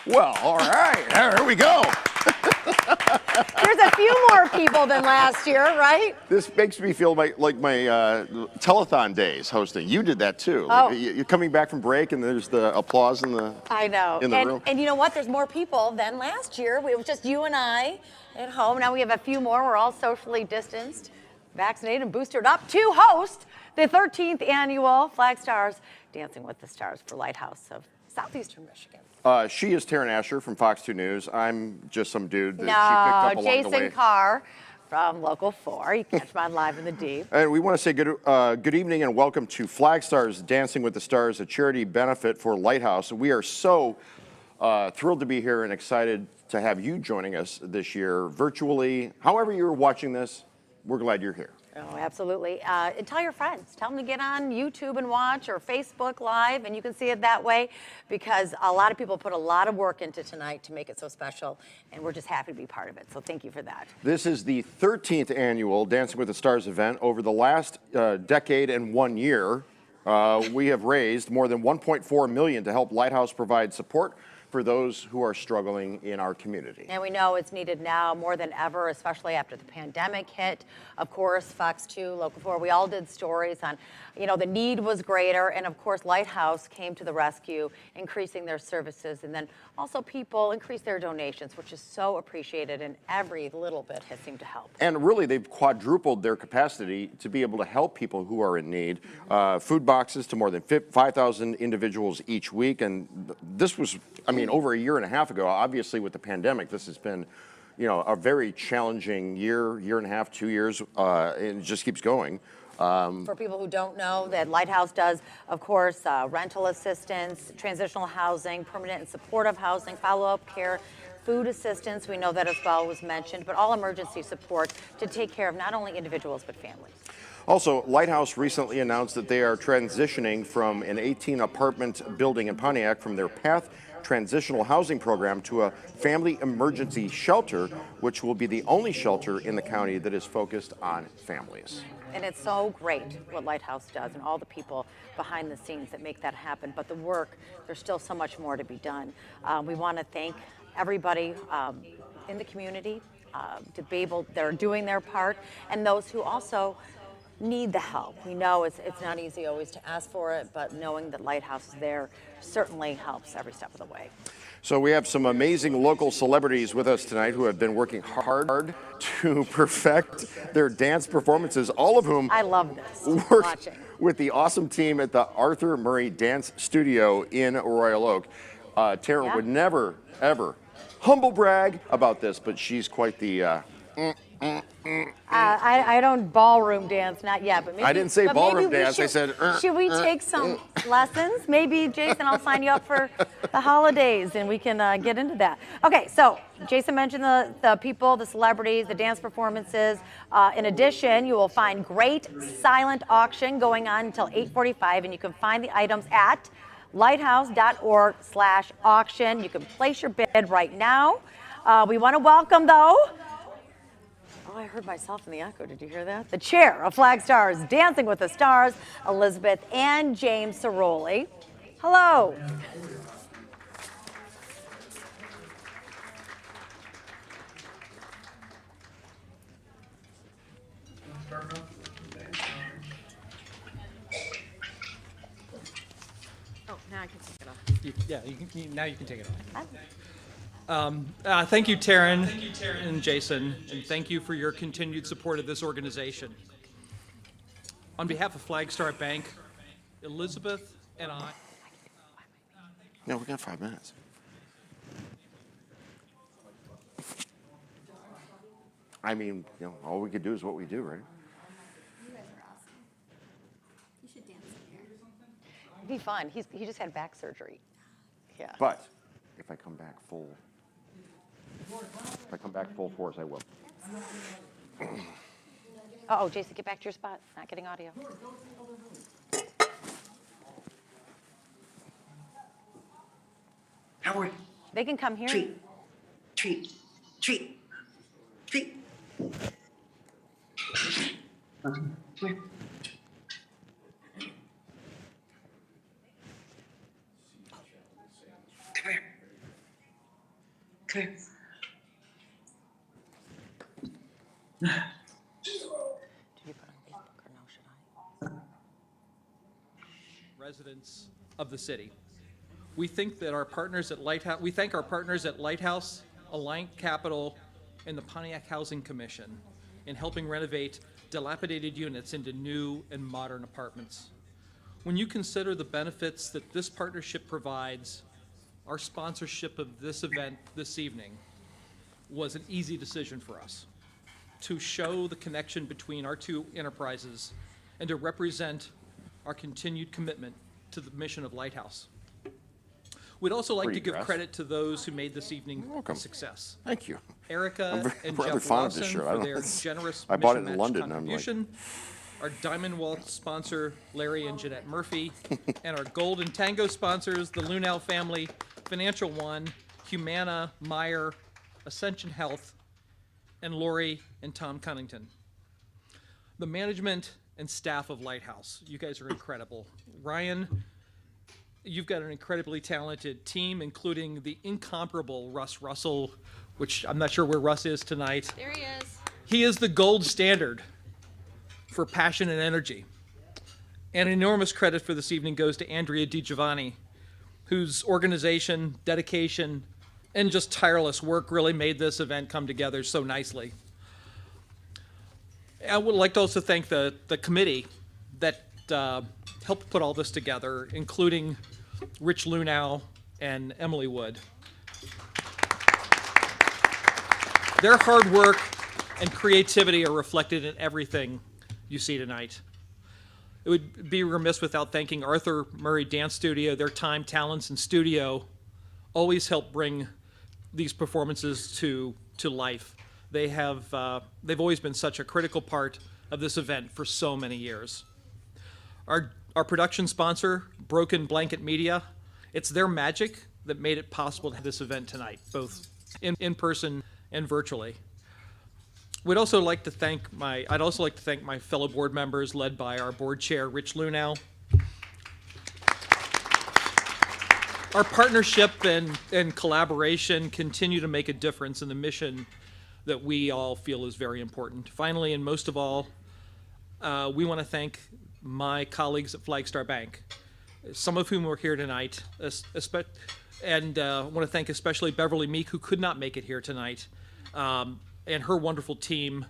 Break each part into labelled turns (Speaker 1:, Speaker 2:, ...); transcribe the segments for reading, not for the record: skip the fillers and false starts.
Speaker 1: Well, all right, there we go.
Speaker 2: There's a few more people than last year, right?
Speaker 1: This makes me feel like my telethon days hosting. You did that too.
Speaker 2: Oh.
Speaker 1: Like, you're coming back from break and there's the applause in the
Speaker 2: I know.
Speaker 1: in the room.
Speaker 2: And you know what? There's more people than last year. It was just you and I at home. Now we have a few more. We're all socially distanced, vaccinated, and boosted up to host the 13th annual Flagstar's Dancing with the Stars for Lighthouse of Southeastern Michigan.
Speaker 1: She is Taryn Asher from Fox 2 News. I'm just some dude that she picked up along the way.
Speaker 2: Jason Carr from Local 4. You catch him on Live in the Deep.
Speaker 1: And we want to say good evening and welcome to Flagstar's Dancing with the Stars, a charity benefit for Lighthouse. We are so thrilled to be here and excited to have you joining us this year virtually. However you're watching this, we're glad you're here.
Speaker 2: Oh, absolutely. And tell your friends. Tell them to get on YouTube and watch, or Facebook Live, and you can see it that way, because a lot of people put a lot of work into tonight to make it so special, and we're just happy to be part of it. So thank you for that.
Speaker 1: This is the 13th annual Dancing with the Stars event. Over the last decade and 1 year, we have raised more than $1.4 million to help Lighthouse provide support for those who are struggling in our community.
Speaker 2: And we know it's needed now more than ever, especially after the pandemic hit. Of course, Fox 2, Local 4, we all did stories on, the need was greater. And of course, Lighthouse came to the rescue, increasing their services. And then also people increased their donations, which is so appreciated. And every little bit has seemed to help.
Speaker 1: And really, they've quadrupled their capacity to be able to help people who are in need. Food boxes to more than 5,000 individuals each week. And this was, over a year and a half ago. Obviously, with the pandemic, this has been, a very challenging year and a half, 2 years. And it just keeps going.
Speaker 2: For people who don't know, that Lighthouse does, of course, rental assistance, transitional housing, permanent and supportive housing, follow-up care, food assistance, we know that as well was mentioned, but all emergency support to take care of not only individuals but families.
Speaker 1: Also, Lighthouse recently announced that they are transitioning from an 18-apartment building in Pontiac from their PATH transitional housing program to a family emergency shelter, which will be the only shelter in the county that is focused on families.
Speaker 2: And it's so great what Lighthouse does and all the people behind the scenes that make that happen. But the work, there's still so much more to be done. We want to thank everybody in the community to be able, they're doing their part, and those who also need the help. We know it's not easy always to ask for it, but knowing that Lighthouse is there certainly helps every step of the way.
Speaker 1: So we have some amazing local celebrities with us tonight who have been working hard to perfect their dance performances, all of whom
Speaker 2: I love this.
Speaker 1: worked with the awesome team at the Arthur Murray Dance Studio in Royal Oak. Tara would never, ever humble brag about this, but she's quite the
Speaker 2: I don't ballroom dance, not yet, but maybe.
Speaker 1: I didn't say ballroom dance. I said.
Speaker 2: Should we take some lessons? Maybe, Jason, I'll sign you up for the holidays, and we can get into that. Okay, so Jason mentioned the people, the celebrities, the dance performances. In addition, you will find great silent auction going on until 8:45, and you can find the items at lighthouse.org/auction. You can place your bid right now. We want to welcome, though. Oh, I heard myself in the echo. Did you hear that? The chair of Flagstar's Dancing with the Stars, Elizabeth and James Ceroli. Hello.
Speaker 3: Oh, now I can take it off.
Speaker 4: Now you can take it off. Thank you, Taryn and Jason, and thank you for your continued support of this organization. On behalf of Flagstar Bank, Elizabeth and I...
Speaker 1: No, we got 5 minutes. All we could do is what we do, right?
Speaker 3: You guys are awesome. You should dance in here.
Speaker 2: It'd be fun. He just had back surgery. Yeah.
Speaker 1: But if I come back full force, I will.
Speaker 2: Uh-oh, Jason, get back to your spot. Not getting audio.
Speaker 5: Howard.
Speaker 2: They can come here.
Speaker 5: Treat. Treat. Treat. Treat. Come here. Come here. Clear.
Speaker 2: Did you put on Facebook or no, should I?
Speaker 4: Residents of the city. We think that our partners at Lighthouse, we thank our partners at Lighthouse, Alliant Capital, and the Pontiac Housing Commission in helping renovate dilapidated units into new and modern apartments. When you consider the benefits that this partnership provides, our sponsorship of this event this evening was an easy decision for us to show the connection between our two enterprises and to represent our continued commitment to the mission of Lighthouse. We'd also like to give credit to those who made this evening a success.
Speaker 1: Thank you.
Speaker 4: Erica and
Speaker 1: rather
Speaker 4: Jeff
Speaker 1: fond of this
Speaker 4: Lawson
Speaker 1: shirt. I
Speaker 4: for
Speaker 1: don't
Speaker 4: their
Speaker 1: know.
Speaker 4: generous
Speaker 1: I bought it in
Speaker 4: mission-matched
Speaker 1: London, and I'm like-
Speaker 4: contribution. Our Diamond Waltz sponsor, Larry and Jeanette Murphy, and our Gold and Tango sponsors, the Lunau family, Financial One, Humana, Meyer, Ascension Health, and Lori and Tom Cunnington. The management and staff of Lighthouse, you guys are incredible. Ryan, you've got an incredibly talented team, including the incomparable Russ Russell, which I'm not sure where Russ is tonight.
Speaker 3: There he is.
Speaker 4: He is the gold standard for passion and energy. And enormous credit for this evening goes to Andrea DiGiovanni, whose organization, dedication, and just tireless work really made this event come together so nicely. I would like to also thank the committee that helped put all this together, including Rich Lunau and Emily Wood. Their hard work and creativity are reflected in everything you see tonight. It would be remiss without thanking Arthur Murray Dance Studio. Their time, talents, and studio always help bring these performances to life. They've always been such a critical part of this event for so many years. Our production sponsor, Broken Blanket Media, it's their magic that made it possible to have this event tonight, both in person and virtually. I'd also like to thank my fellow board members, led by our board chair, Rich Lunau. Our partnership and collaboration continue to make a difference in the mission that we all feel is very important. Finally, and most of all, we want to thank my colleagues at Flagstar Bank, some of whom are here tonight, and I want to thank especially Beverly Meek, who could not make it here tonight, and her wonderful team,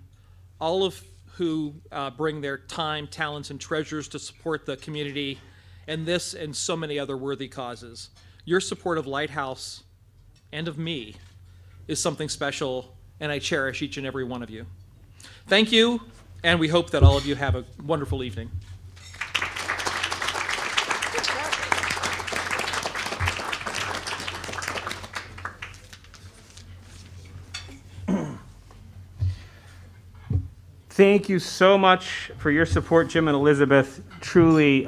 Speaker 4: all of who bring their time, talents, and treasures to support the community and this and so many other worthy causes. Your support of Lighthouse and of me is something special, and I cherish each and every one of you. Thank you, and we hope that all of you have a wonderful evening.
Speaker 6: Thank you so much for your support, Jim and Elizabeth. Truly,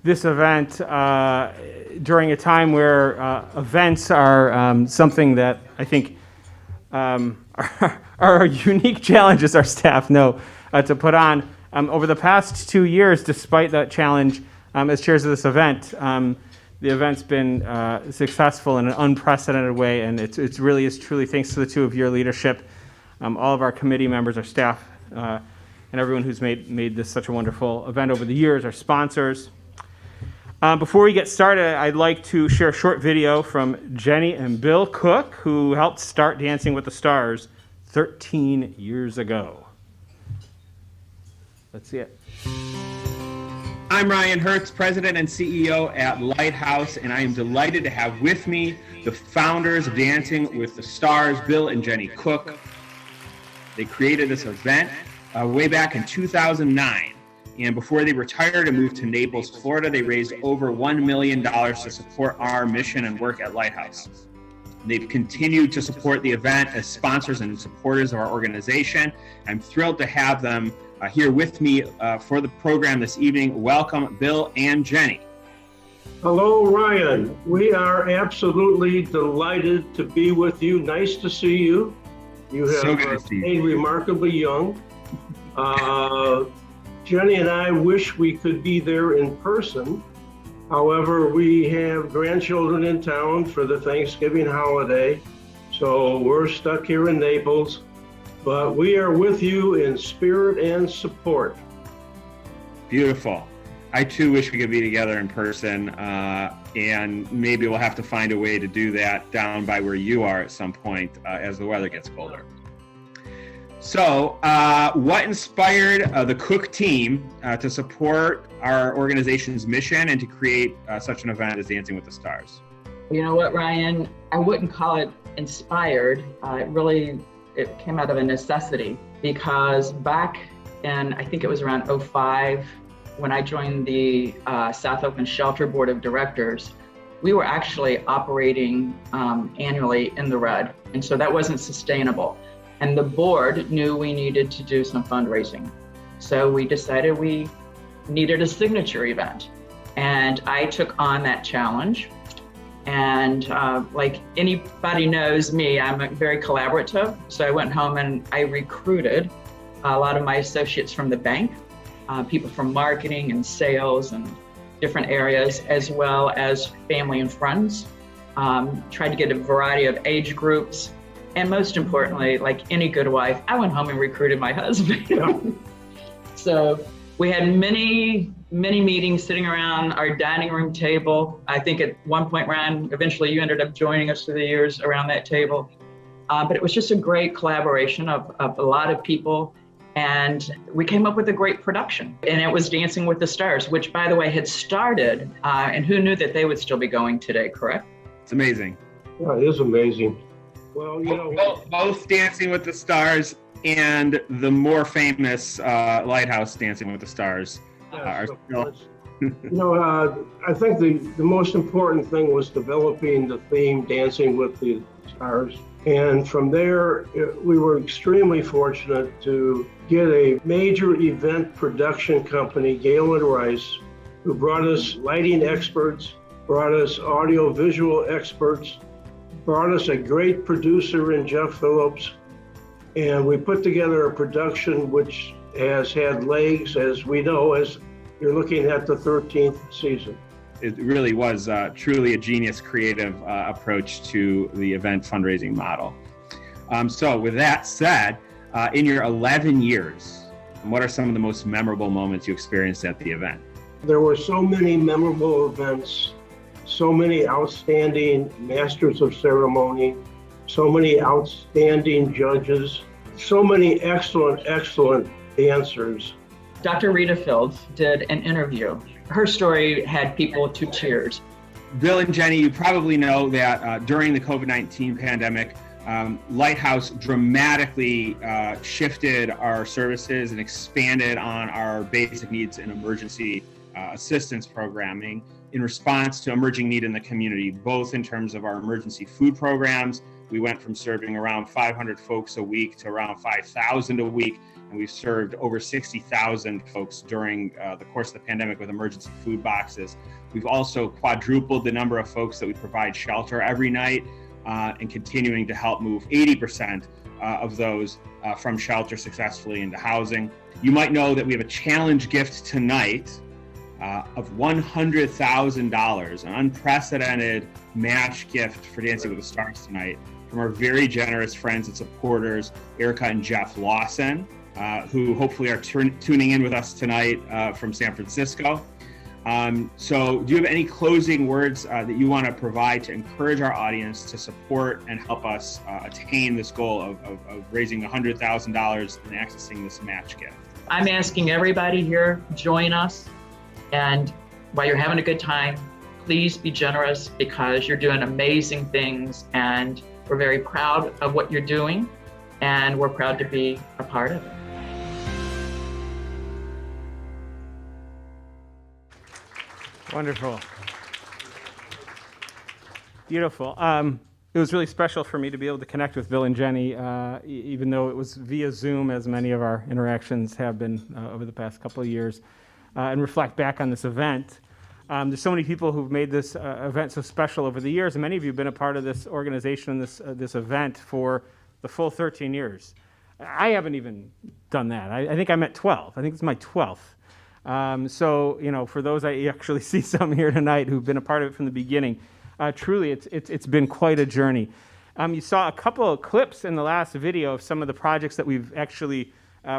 Speaker 6: this event, during a time where events are something that I think are a unique challenge, as our staff know, to put on. Over the past 2 years, despite that challenge, as chairs of this event, the event's been successful in an unprecedented way, and it really is truly thanks to the two of your leadership. All of our committee members, our staff, and everyone who's made this such a wonderful event over the years, our sponsors. Before we get started, I'd like to share a short video from Jenny and Bill Cook, who helped start Dancing with the Stars 13 years ago. Let's see it.
Speaker 7: I'm Ryan Hertz, President and CEO at Lighthouse, and I am delighted to have with me the founders of Dancing with the Stars, Bill and Jenny Cook. They created this event way back in 2009, and before they retired and moved to Naples, Florida, they raised over $1 million to support our mission and work at Lighthouse. They've continued to support the event as sponsors and supporters of our organization. I'm thrilled to have them here with me for the program this evening. Welcome, Bill and Jenny.
Speaker 8: Hello, Ryan. We are absolutely delighted to be with you. Nice to see you. You have
Speaker 7: So good to see you.
Speaker 8: stayed remarkably young. Jenny and I wish we could be there in person. However, we have grandchildren in town for the Thanksgiving holiday, so we're stuck here in Naples, but we are with you in spirit and support.
Speaker 7: Beautiful. I too wish we could be together in person, and maybe we'll have to find a way to do that down by where you are at some point as the weather gets colder. So, what inspired the Cook team to support our organization's mission and to create such an event as Dancing with the Stars?
Speaker 9: You know what, Ryan? I wouldn't call it inspired. It came out of a necessity, because back in, I think it was around '05, when I joined the South Oakland Shelter Board of Directors, we were actually operating annually in the red. And so that wasn't sustainable. And the board knew we needed to do some fundraising. So we decided we needed a signature event. And I took on that challenge. And like anybody knows me, I'm very collaborative. So I went home and I recruited a lot of my associates from the bank, people from marketing and sales and different areas, as well as family and friends. Tried to get a variety of age groups. And most importantly, like any good wife, I went home and recruited my husband. So we had many meetings sitting around our dining room table. I think at one point, Ryan, eventually you ended up joining us through the years around that table. But it was just a great collaboration of a lot of people. And we came up with a great production. And it was Dancing with the Stars, which, by the way, had started, and who knew that they would still be going today, correct?
Speaker 7: It's amazing.
Speaker 8: Yeah, it is amazing. Well, you know,
Speaker 7: Both Dancing with the Stars and the more famous Lighthouse Dancing with the Stars are still.
Speaker 8: You know, I think the most important thing was developing the theme Dancing with the Stars. And from there, we were extremely fortunate to get a major event production company, Gale and Rice, who brought us lighting experts, brought us audio visual experts, brought us a great producer in Jeff Phillips. And we put together a production which has had legs, as we know, as you're looking at the 13th season.
Speaker 7: It really was truly a genius creative approach to the event fundraising model. So with that said, in your 11 years, what are some of the most memorable moments you experienced at the event?
Speaker 8: There were so many memorable events, so many outstanding masters of ceremony, so many outstanding judges, so many excellent dancers.
Speaker 9: Dr. Rita Fields did an interview. Her story had people to tears.
Speaker 7: Bill and Jenny, you probably know that during the COVID-19 pandemic, Lighthouse dramatically shifted our services and expanded on our basic needs and emergency assistance programming in response to emerging need in the community, both in terms of our emergency food programs. We went from serving around 500 folks a week to around 5,000 a week. And we've served over 60,000 folks during the course of the pandemic with emergency food boxes. We've also quadrupled the number of folks that we provide shelter every night and continuing to help move 80% of those from shelter successfully into housing. You might know that we have a challenge gift tonight of $100,000, an unprecedented match gift for Dancing with the Stars tonight from our very generous friends and supporters, Erica and Jeff Lawson, who hopefully are tuning in with us tonight from San Francisco. So do you have any closing words that you want to provide to encourage our audience to support and help us attain this goal of raising $100,000 and accessing this match gift?
Speaker 9: I'm asking everybody here, join us. And while you're having a good time, please be generous, because you're doing amazing things and we're very proud of what you're doing and we're proud to be a part of it.
Speaker 6: Wonderful. Beautiful. It was really special for me to be able to connect with Bill and Jenny, even though it was via Zoom, as many of our interactions have been over the past couple of years, and reflect back on this event. There's so many people who've made this event so special over the years, and many of you have been a part of this organization, this event for the full 13 years. I haven't even done that. I think I'm at 12. I think it's my 12th. So, for those I actually see some here tonight who've been a part of it from the beginning, truly it's been quite a journey. You saw a couple of clips in the last video of some of the projects that we've actually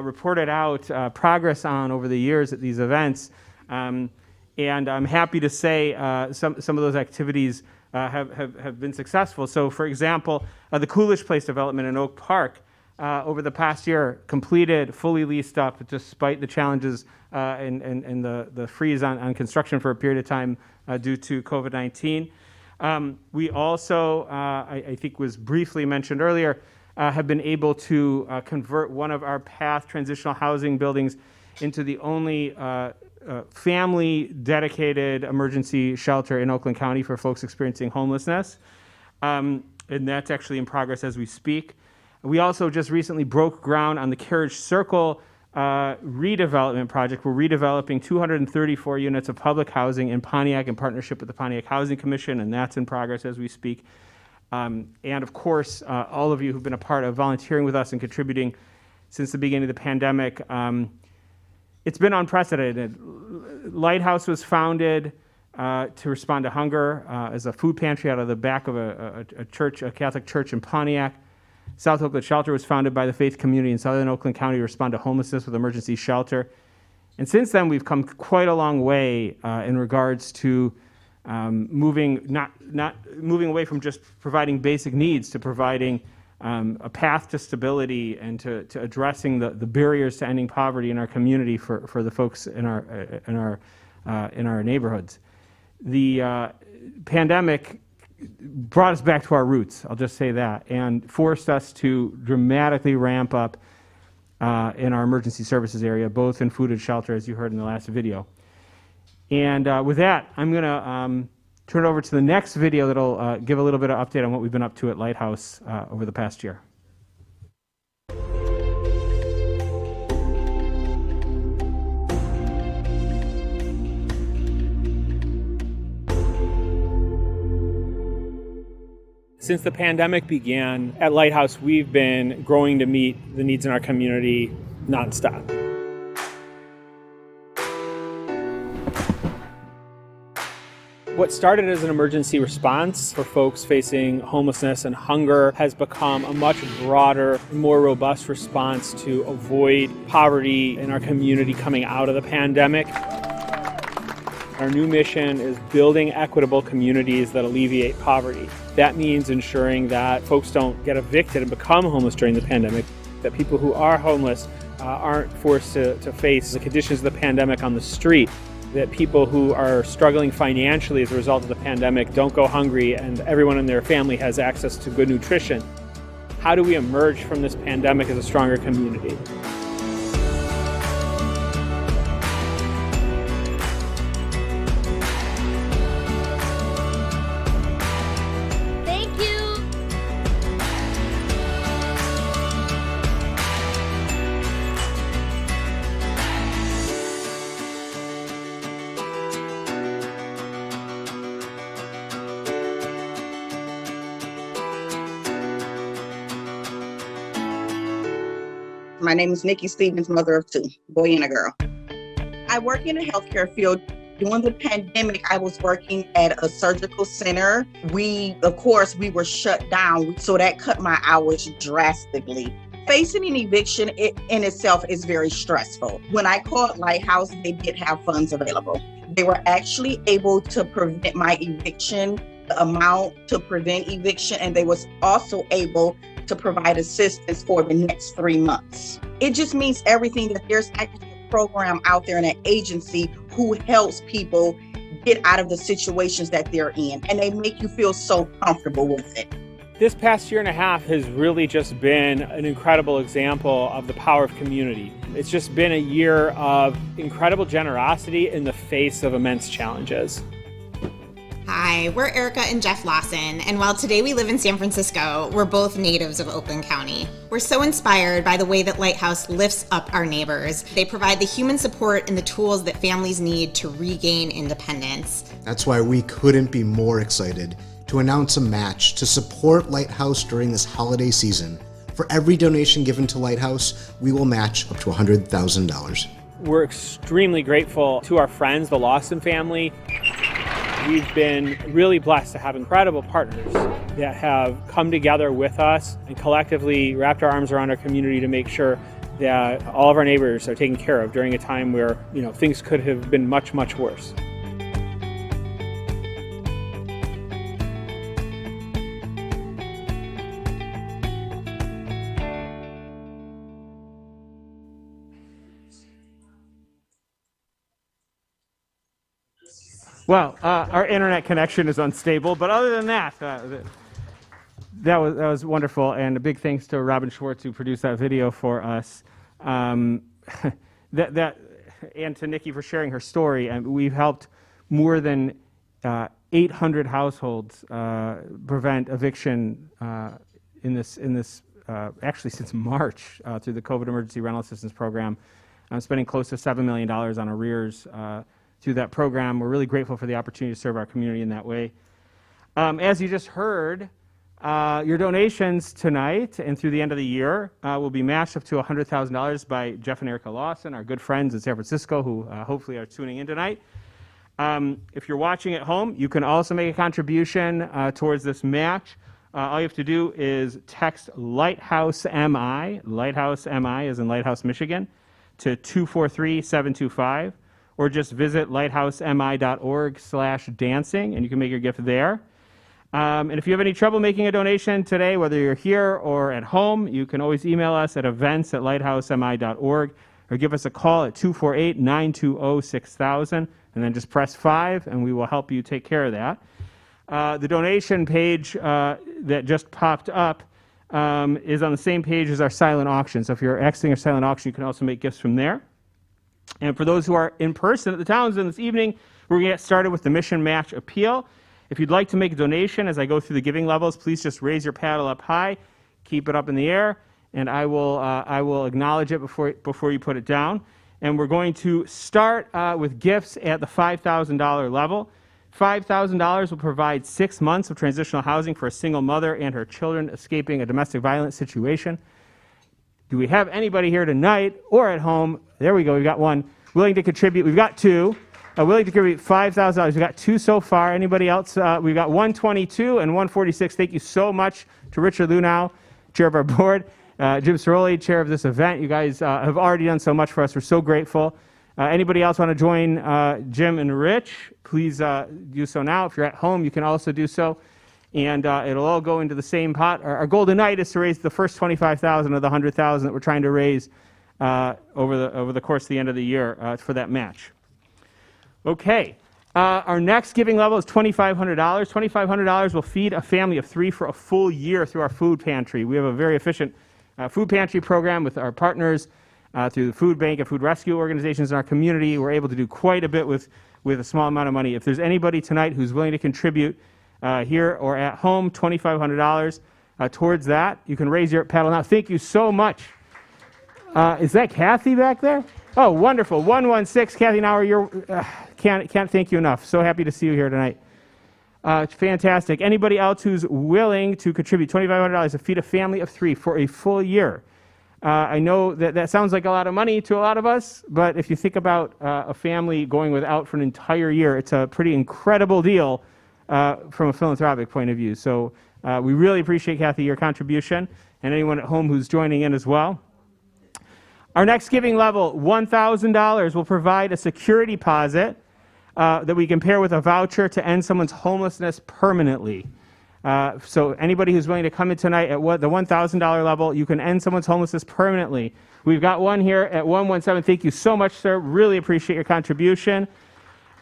Speaker 6: reported out progress on over the years at these events. And I'm happy to say some of those activities have been successful. So, for example, the Coolidge Place development in Oak Park over the past year completed, fully leased up, despite the challenges and the freeze on construction for a period of time due to COVID-19. We also, I think was briefly mentioned earlier, have been able to convert one of our PATH transitional housing buildings into the only family-dedicated emergency shelter in Oakland County for folks experiencing homelessness. And that's actually in progress as we speak. We also just recently broke ground on the Carriage Circle redevelopment project. We're redeveloping 234 units of public housing in Pontiac in partnership with the Pontiac Housing Commission, and that's in progress as we speak. And of course, all of you who've been a part of volunteering with us and contributing since the beginning of the pandemic, it's been unprecedented. Lighthouse was founded to respond to hunger as a food pantry out of the back of a church, a Catholic church in Pontiac. South Oakland Shelter was founded by the faith community in Southern Oakland County to respond to homelessness with emergency shelter. And since then, we've come quite a long way in regards to moving away from just providing basic needs to providing a path to stability and to addressing the barriers to ending poverty in our community for the folks in our neighborhoods. The pandemic brought us back to our roots, I'll just say that, and forced us to dramatically ramp up in our emergency services area, both in food and shelter, as you heard in the last video. And with that, I'm going to turn it over to the next video that'll give a little bit of update on what we've been up to at Lighthouse over the past year. Since the pandemic began, at Lighthouse, we've been growing to meet the needs in our community nonstop. What started as an emergency response for folks facing homelessness and hunger has become a much broader, more robust response to avoid poverty in our community coming out of the pandemic. Our new mission is building equitable communities that alleviate poverty. That means ensuring that folks don't get evicted and become homeless during the pandemic, that people who are homeless aren't forced to face the conditions of the pandemic on the street, that people who are struggling financially as a result of the pandemic don't go hungry and everyone in their family has access to good nutrition. How do we emerge from this pandemic as a stronger community?
Speaker 10: My name is Nikki Stevens, mother of two, boy and a girl. I work in the healthcare field. During the pandemic, I was working at a surgical center. Of course, we were shut down, so that cut my hours drastically. Facing an eviction in itself is very stressful. When I called Lighthouse, they did have funds available. They were actually able to prevent my eviction, the amount to prevent eviction, and they was also able to provide assistance for the next 3 months. It just means everything that there's actually a program out there in an agency who helps people get out of the situations that they're in, and they make you feel so comfortable with it.
Speaker 6: This past year and a half has really just been an incredible example of the power of community. It's just been a year of incredible generosity in the face of immense challenges.
Speaker 3: Hi, we're Erica and Jeff Lawson, and while today we live in San Francisco, we're both natives of Oakland County. We're so inspired by the way that Lighthouse lifts up our neighbors. They provide the human support and the tools that families need to regain independence.
Speaker 11: That's why we couldn't be more excited to announce a match to support Lighthouse during this holiday season. For every donation given to Lighthouse, we will match up to $100,000.
Speaker 6: We're extremely grateful to our friends, the Lawson family. We've been really blessed to have incredible partners that have come together with us and collectively wrapped our arms around our community to make sure that all of our neighbors are taken care of during a time where, things could have been much, much worse. Well, our internet connection is unstable, but other than that, that was wonderful, and a big thanks to Robin Schwartz who produced that video for us, and to Nikki for sharing her story. And we've helped more than 800 households prevent eviction in this actually since March through the COVID Emergency Rental Assistance Program. I'm spending close to $7 million on arrears through that program. We're really grateful for the opportunity to serve our community in that way. As you just heard, your donations tonight and through the end of the year will be matched up to $100,000 by Jeff and Erica Lawson, our good friends in San Francisco who hopefully are tuning in tonight. If you're watching at home, you can also make a contribution towards this match. All you have to do is text Lighthouse MI as in Lighthouse, Michigan, to 243-725. Or just visit lighthousemi.org/dancing, and you can make your gift there. And if you have any trouble making a donation today, whether you're here or at home, you can always email us at events@lighthousemi.org or give us a call at 248-920-6000, and then just press 5, and we will help you take care of that. The donation page that just popped up is on the same page as our silent auction. So if you're exiting our silent auction, you can also make gifts from there. And for those who are in person at the Townsend this evening, we're going to get started with the Mission Match Appeal. If you'd like to make a donation as I go through the giving levels, please just raise your paddle up high, keep it up in the air, and I will acknowledge it before you put it down. And we're going to start with gifts at the $5,000 level. $5,000 will provide 6 months of transitional housing for a single mother and her children escaping a domestic violence situation. Do we have anybody here tonight or at home? There we go. We've got one willing to contribute. We've got two willing to contribute $5,000. We've got two so far. Anybody else? We've got 122 and 146. Thank you so much to Richard Lunau, chair of our board, Jim Ciroli, chair of this event. You guys have already done so much for us. We're so grateful. Anybody else want to join Jim and Rich? Please do so now. If you're at home, you can also do so. And it'll all go into the same pot. Our goal tonight is to raise the first $25,000 of the $100,000 that we're trying to raise over the course of the end of the year for that match. Okay, our next giving level is $2,500. $2,500 will feed a family of 3 for a full year through our food pantry. We have a very efficient food pantry program with our partners through the food bank and food rescue organizations in our community. We're able to do quite a bit with a small amount of money. If there's anybody tonight who's willing to contribute here or at home, $2,500 towards that. You can raise your paddle now. Thank you so much. Is that Kathy back there? Oh, wonderful. 116, Kathy Nauer, you're can't thank you enough. So happy to see you here tonight. Fantastic. Anybody else who's willing to contribute $2,500 to feed a family of 3 for a full year? I know that sounds like a lot of money to a lot of us, but if you think about a family going without for an entire year, it's a pretty incredible deal from a philanthropic point of view. So we really appreciate, Kathy, your contribution, and anyone at home who's joining in as well. Our next giving level, $1,000, will provide a security deposit that we can pair with a voucher to end someone's homelessness permanently. So anybody who's willing to come in tonight at the $1,000 level, you can end someone's homelessness permanently. We've got one here at 117. Thank you so much, sir. Really appreciate your contribution.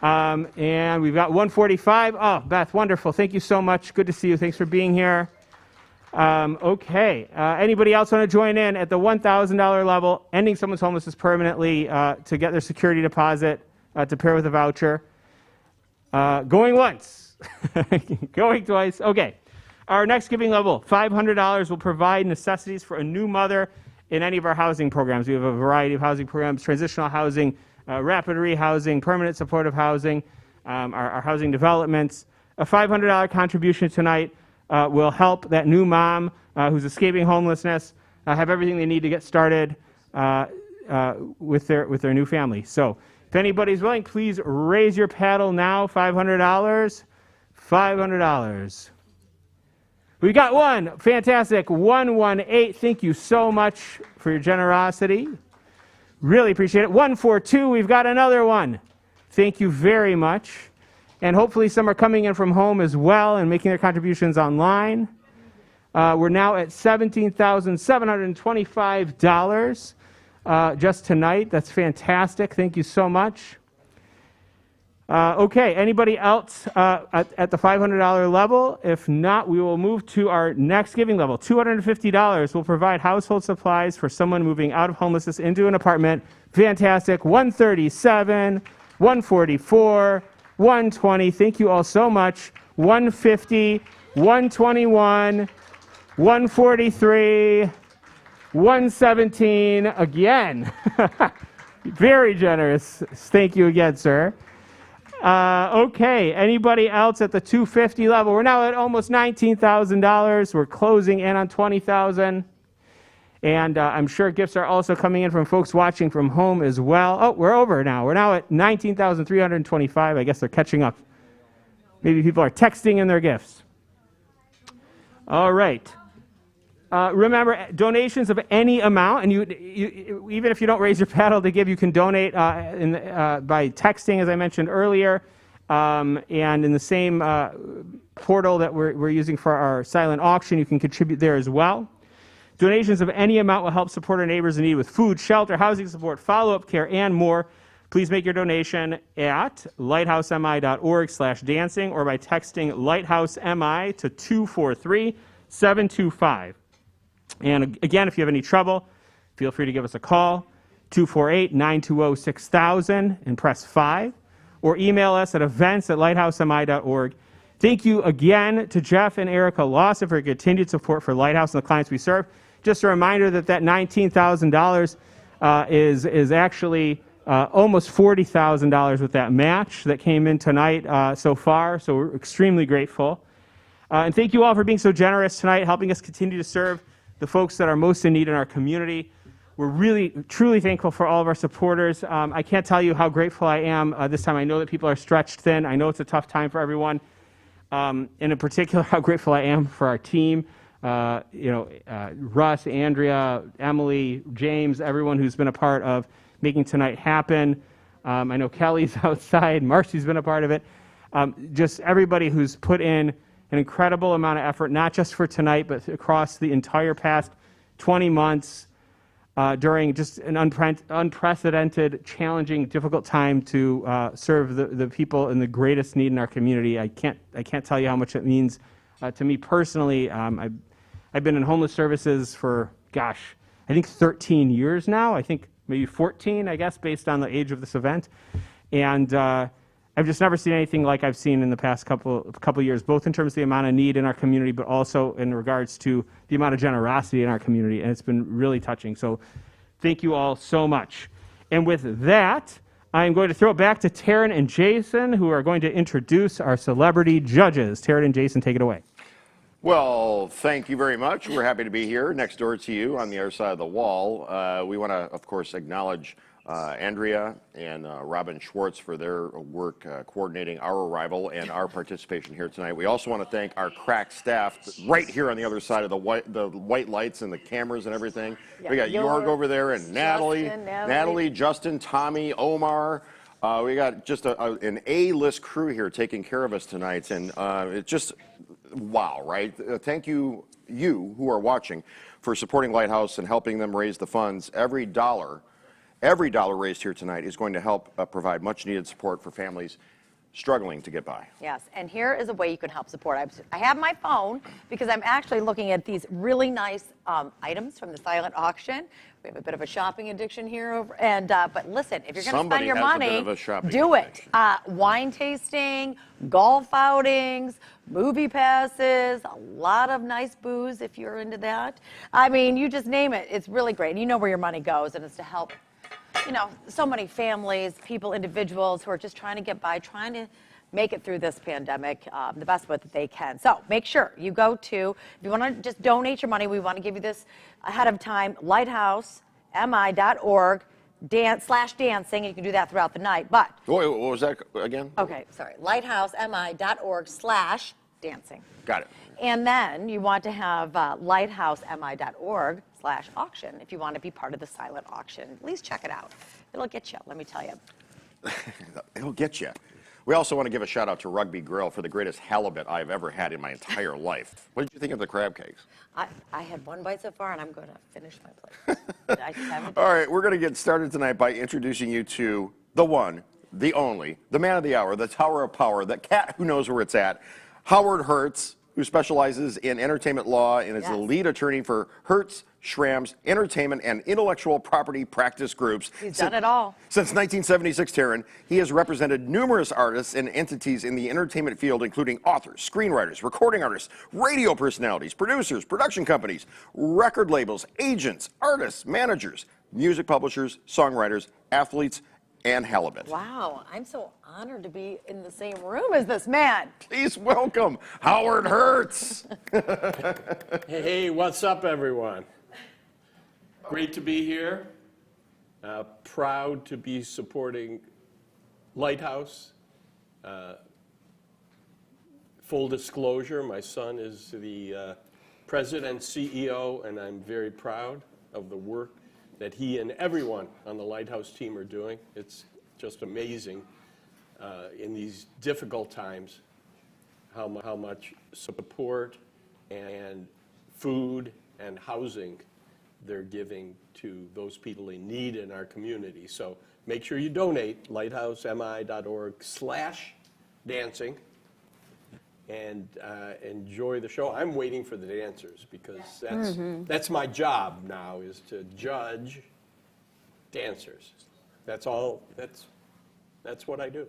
Speaker 6: And we've got 145. Oh, Beth, wonderful. Thank you so much. Good to see you. Thanks for being here. Okay. Anybody else want to join in at the $1,000 level, ending someone's homelessness permanently to get their security deposit to pair with a voucher? Going once. Going twice. Okay. Our next giving level, $500, will provide necessities for a new mother in any of our housing programs. We have a variety of housing programs: transitional housing, rapid rehousing, permanent supportive housing, our housing developments. A $500 contribution tonight will help that new mom who's escaping homelessness have everything they need to get started with their new family. So if anybody's willing, please raise your paddle now. $500. $500. We got one. Fantastic. 118. Thank you so much for your generosity. Really appreciate it. 142. We've got another one. Thank you very much. And hopefully some are coming in from home as well and making their contributions online. We're now at $17,725 just tonight. That's fantastic. Thank you so much. Okay, anybody else at the $500 level? If not, we will move to our next giving level. $250 will provide household supplies for someone moving out of homelessness into an apartment. Fantastic. 137, 144, 120. Thank you all so much. 150, 121, 143, 117. Again. Very generous. Thank you again, sir. Okay, anybody else at the 250 level? We're now at almost $19,000. We're closing in on $20,000. And I'm sure gifts are also coming in from folks watching from home as well. Oh, we're over now. We're now at $19,325. I guess they're catching up. Maybe people are texting in their gifts. All right. Remember, donations of any amount, and you even if you don't raise your paddle to give, you can donate by texting, as I mentioned earlier, and in the same portal that we're using for our silent auction, you can contribute there as well. Donations of any amount will help support our neighbors in need with food, shelter, housing support, follow-up care, and more. Please make your donation at lighthousemi.org/dancing or by texting LighthouseMI to 243-725. And again, if you have any trouble, feel free to give us a call, 248-920-6000, and press 5, or email us at events@lighthousemi.org. Thank you again to Jeff and Erica Lawson for your continued support for Lighthouse and the clients we serve. Just a reminder that $19,000 is actually almost $40,000 with that match that came in tonight so far, so we're extremely grateful. And thank you all for being so generous tonight, helping us continue to serve the folks that are most in need in our community. We're really, truly thankful for all of our supporters. I can't tell you how grateful I am this time. I know that people are stretched thin. I know it's a tough time for everyone. And in particular, how grateful I am for our team. Russ, Andrea, Emily, James, everyone who's been a part of making tonight happen. I know Kelly's outside. Marcy's been a part of it. Just everybody who's put in an incredible amount of effort, not just for tonight, but across the entire past 20 months during just an unprecedented, challenging, difficult time to serve the people in the greatest need in our community. I can't tell you how much it means to me personally. I've been in homeless services for, I think 13 years now. I think maybe 14, I guess, based on the age of this event. And I've just never seen anything like I've seen in the past couple years, both in terms of the amount of need in our community, but also in regards to the amount of generosity in our community, and it's been really touching. So thank you all so much. And with that, I'm going to throw it back to Taryn and Jason, who are going to introduce our celebrity judges. Taryn and Jason, take it away.
Speaker 1: Well, thank you very much. We're happy to be here next door to you on the other side of the wall. We want to, of course, acknowledge Andrea and Robin Schwartz for their work coordinating our arrival and our participation here tonight. We also want to thank our crack staff right here on the other side of the white lights and the cameras and everything. Yeah, we got Jorg over there and Natalie, Justin, Tommy, Omar. We got just an A-list crew here taking care of us tonight, and it's just wow, right? Thank you who are watching for supporting Lighthouse and helping them raise the funds. Every dollar raised here tonight is going to help provide much needed support for families struggling to get by.
Speaker 2: Yes, and here is a way you can help support. I have my phone because I'm actually looking at these really nice items from the silent auction. We have a bit of a shopping addiction here, but listen, if you're going to spend your money, do it. Wine tasting, golf outings, movie passes, a lot of nice booze if you're into that. I mean, you just name it. It's really great. You know where your money goes, and it's to help, so many families, people, individuals who are just trying to get by, trying to make it through this pandemic the best way that they can. So make sure you go to, if you want to just donate your money, we want to give you this ahead of time, Lighthouse lighthousemi.org /dancing, and you can do that throughout the night. But
Speaker 1: Wait, what was that again?
Speaker 2: okay, sorry, lighthousemi.org /dancing.
Speaker 1: Got it.
Speaker 2: And then you want to have lighthousemi.org /auction if you want to be part of the silent auction. At least check it out. It'll get you, let me tell you.
Speaker 1: It'll get you. We also want to give a shout out to Rugby Grill for the greatest halibut I've ever had in my entire life. What did you think of the crab cakes?
Speaker 2: I had one bite so far, and I'm going to finish my plate. I just haven't.
Speaker 1: All right, we're going to get started tonight by introducing you to the one, the only, the man of the hour, the tower of power, the cat who knows where it's at, Howard Hertz, who specializes in entertainment law and is the lead attorney for Hertz, Schramm's entertainment and intellectual property practice groups.
Speaker 2: He's done it all.
Speaker 1: Since 1976, Taryn, he has represented numerous artists and entities in the entertainment field, including authors, screenwriters, recording artists, radio personalities, producers, production companies, record labels, agents, artists, managers, music publishers, songwriters, athletes, and halibut.
Speaker 2: Wow, I'm so honored to be in the same room as this man.
Speaker 1: Please welcome Howard Hertz.
Speaker 12: Hey, what's up, everyone? Great to be here. Proud to be supporting Lighthouse. Full disclosure, my son is the president and CEO, and I'm very proud of the work that he and everyone on the Lighthouse team are doing. It's just amazing in these difficult times how much support and food and housing they're giving to those people in need in our community. So make sure you donate, lighthousemi.org/dancing, and enjoy the show. I'm waiting for the dancers because that's my job now, is to judge dancers. That's all. That's what I do.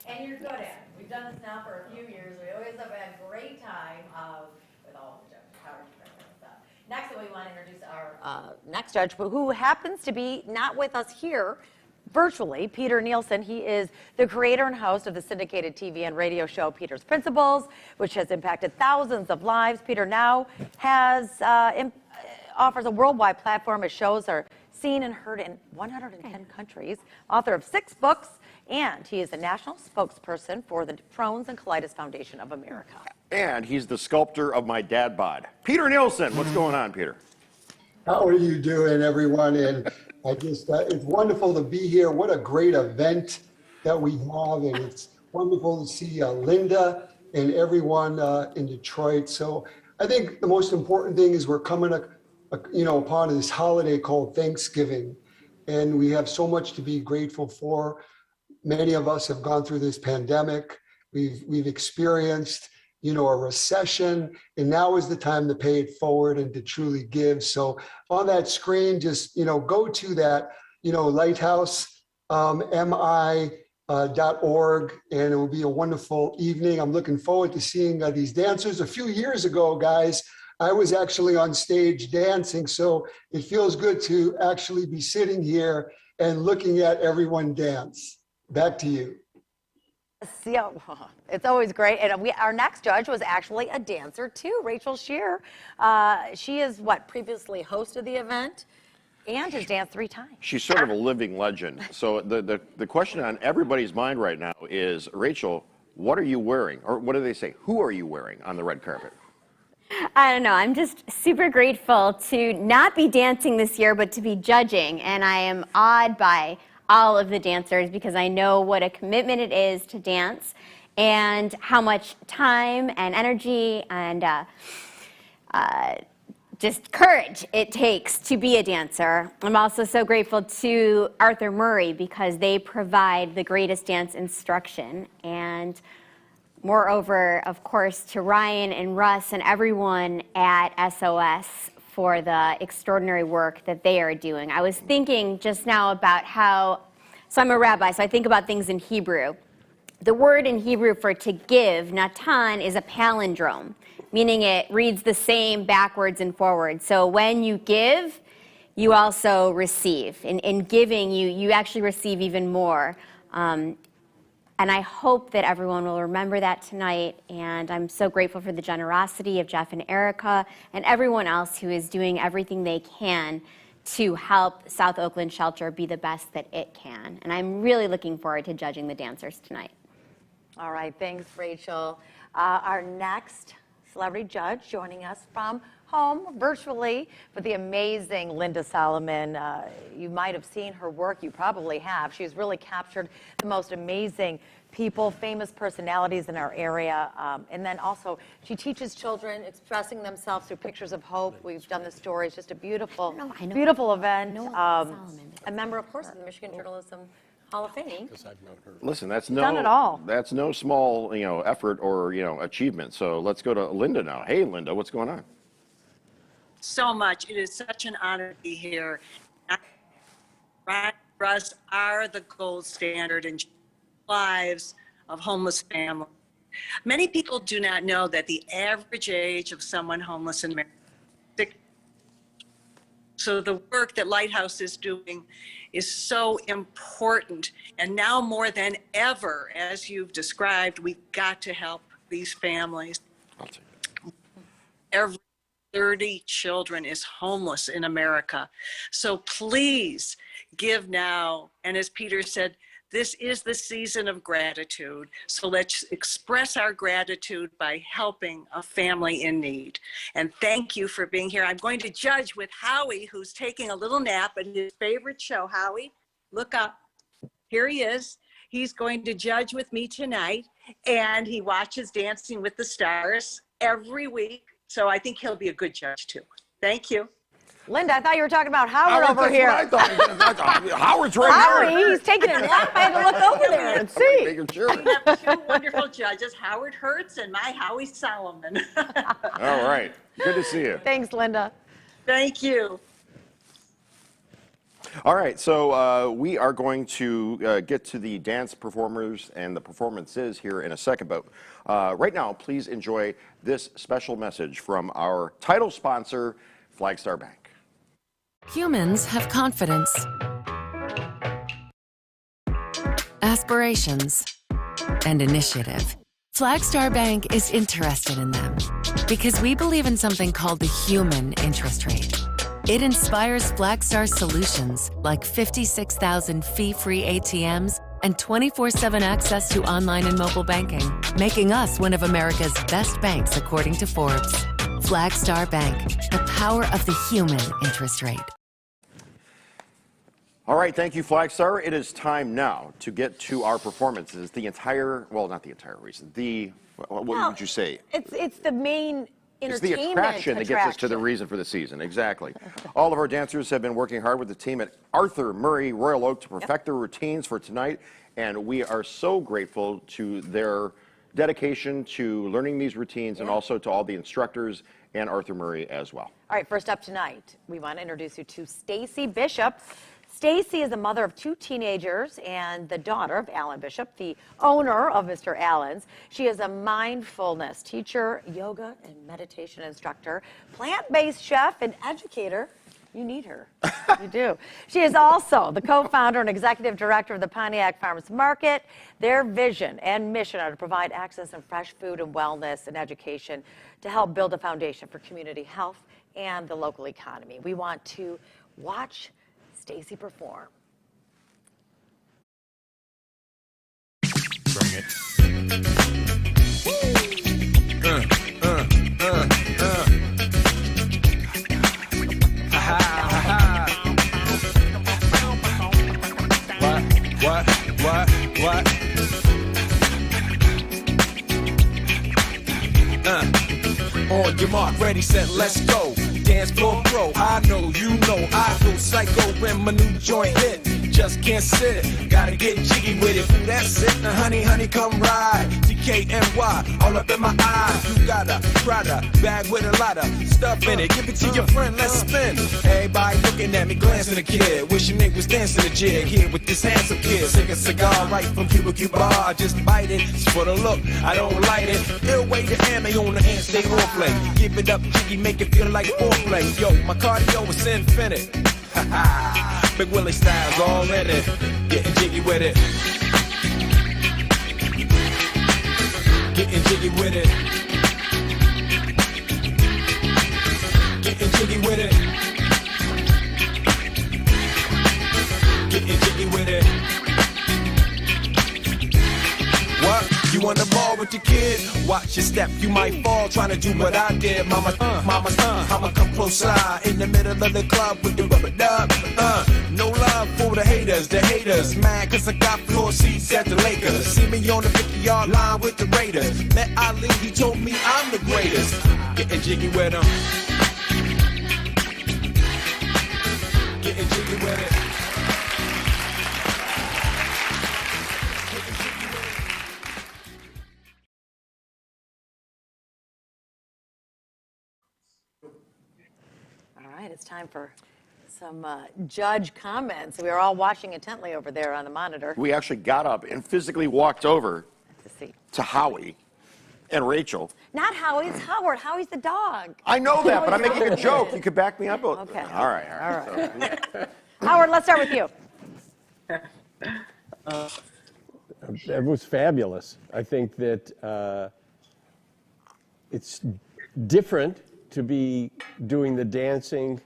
Speaker 2: And you're good at it. We've done this now for a few years. We always have had a great time with all the judges. Next, we want to introduce our next judge, who happens to be not with us here virtually, Peter Nielsen. He is the creator and host of the syndicated TV and radio show Peter's Principles, which has impacted thousands of lives. Peter now offers a worldwide platform. His shows are seen and heard in 110 countries, author of 6 books, and he is the national spokesperson for the Crohn's and Colitis Foundation of America.
Speaker 1: And he's the sculptor of my dad bod. Peter Nielsen, what's going on, Peter?
Speaker 13: How are you doing, everyone? And I just, it's wonderful to be here. What a great event that we have. And it's wonderful to see Linda and everyone in Detroit. So I think the most important thing is we're coming upon this holiday called Thanksgiving. And we have so much to be grateful for. Many of us have gone through this pandemic. We've experienced, a recession, and now is the time to pay it forward and to truly give. So on that screen, just, go to that, lighthousemi.org, and it will be a wonderful evening. I'm looking forward to seeing these dancers. A few years ago, guys, I was actually on stage dancing, so it feels good to actually be sitting here and looking at everyone dance. Back to you.
Speaker 2: Yeah, it's always great. And our next judge was actually a dancer too, Rachel Shear. She is previously hosted the event and has danced 3 times.
Speaker 1: She's sort of a living legend. So the question on everybody's mind right now is, Rachel, what are you wearing? Or what do they say? Who are you wearing on the red carpet?
Speaker 14: I don't know. I'm just super grateful to not be dancing this year, but to be judging. And I am awed by all of the dancers because I know what a commitment it is to dance and how much time and energy and just courage it takes to be a dancer. I'm also so grateful to Arthur Murray because they provide the greatest dance instruction, and moreover, of course, to Ryan and Russ and everyone at SOS for the extraordinary work that they are doing. I was thinking just now about so I'm a rabbi, so I think about things in Hebrew. The word in Hebrew for to give, natan, is a palindrome, meaning it reads the same backwards and forwards. So when you give, you also receive. In giving, you actually receive even more. And I hope that everyone will remember that tonight. And I'm so grateful for the generosity of Jeff and Erica and everyone else who is doing everything they can to help South Oakland Shelter be the best that it can. And I'm really looking forward to judging the dancers tonight.
Speaker 2: All right, thanks, Rachel. Our next celebrity judge joining us from home virtually with the amazing Linda Solomon. You might have seen her work. You probably have. She's really captured the most amazing people, famous personalities in our area. And then also, she teaches children expressing themselves through pictures of hope. We've done the story. It's just a beautiful, beautiful event. A member, of course, of the Michigan Journalism Hall of Fame.
Speaker 1: Listen, that's
Speaker 2: Done it all.
Speaker 1: That's no small, effort or, achievement. So let's go to Linda now. Hey, Linda, what's going on?
Speaker 15: So much. It is such an honor to be here. Russ are the gold standard in lives of homeless families. Many people do not know that the average age of someone homeless in America is 60. So the work that Lighthouse is doing is so important. And now more than ever, as you've described, we've got to help these families. Every 30 children is homeless in America. So please give now. And as Peter said, this is the season of gratitude. So let's express our gratitude by helping a family in need. And thank you for being here. I'm going to judge with Howie, who's taking a little nap at his favorite show. Howie, look up. Here he is. He's going to judge with me tonight. And he watches Dancing with the Stars every week. So I think he'll be a good judge too. Thank you.
Speaker 2: Linda, I thought you were talking about Howard over here.
Speaker 1: I thought. Howard's right
Speaker 2: Howie, he's taking a nap. I had to look over there and see.
Speaker 1: Making sure.
Speaker 15: We have two wonderful judges, Howard Hertz and my Howie Solomon.
Speaker 1: All right. Good to see you.
Speaker 2: Thanks, Linda.
Speaker 15: Thank you.
Speaker 1: All right, so we are going to get to the dance performers and the performances here in a second, but right now, please enjoy this special message from our title sponsor, Flagstar Bank.
Speaker 16: Humans have confidence, aspirations, and initiative. Flagstar Bank is interested in them because we believe in something called the human interest rate. It inspires Flagstar solutions like 56,000 fee-free ATMs and 24/7 access to online and mobile banking, making us one of America's best banks according to Forbes. Flagstar Bank, the power of the human interest rate.
Speaker 1: All right, thank you, Flagstar. It is time now to get to our performances. The entire, well, not the entire reason. What would you say?
Speaker 2: It's the main
Speaker 1: It's the attraction that gets us to the reason for the season, exactly. All of our dancers have been working hard with the team at Arthur Murray Royal Oak to perfect their routines for tonight, and we are so grateful to their dedication to learning these routines and also to all the instructors and Arthur Murray as well.
Speaker 2: All right, first up tonight, we want to introduce you to Stacy Bishop. Stacy is the mother of 2 teenagers and the daughter of Alan Bishop, the owner of Mr. Allen's. She is a mindfulness teacher, yoga and meditation instructor, plant-based chef, and educator. You need her. You do. She is also the co-founder and executive director of the Pontiac Farmers Market. Their vision and mission are to provide access and fresh food and wellness and education to help build a foundation for community health and the local economy. We want to watch Stacy perform.
Speaker 17: Bring it. What? On your mark, ready, set, let's go. Dance floor pro, I know, you know, I go psycho when my new joint hit. Just can't sit, gotta get jiggy with it. That's it, now honey, come ride. DKNY, all up in my eyes. You got a Prada bag with a lot of stuff in it. Give it to your friend, let's spin. Everybody looking at me, glancing a kid. Wishing they was dancing a jig here with this handsome kid. Take a cigar right from Cuba. I just bite it, it's for the look, I don't light it. Ill way to ammo on the hand, stay on play. Give it up, jiggy, make it feel like foreplay. Yo, my cardio is infinite. Big Willie style's all in it. Getting jiggy with it. Getting jiggy with it. Getting jiggy with it. with your kid. Watch your step, you might fall trying to do what I did. Mama, I'ma come close side in the middle of the club with the rubber dub. No love for the haters, mad cause I got floor seats at the Lakers. See me on the 50-yard line with the Raiders. Met Ali, he told me I'm the greatest. Getting jiggy with him. Getting jiggy with it.
Speaker 2: All right, it's time for some judge comments. We are all watching intently over there on the monitor.
Speaker 1: We actually got up and physically walked over to Howie and Rachel.
Speaker 2: Not Howie, it's Howard. Howie's the dog.
Speaker 1: I know that, but I'm making a joke. You could back me up.
Speaker 2: Okay.
Speaker 1: All right.
Speaker 2: Howard, let's start with you.
Speaker 12: It was fabulous. I think that it's different to be doing the dancing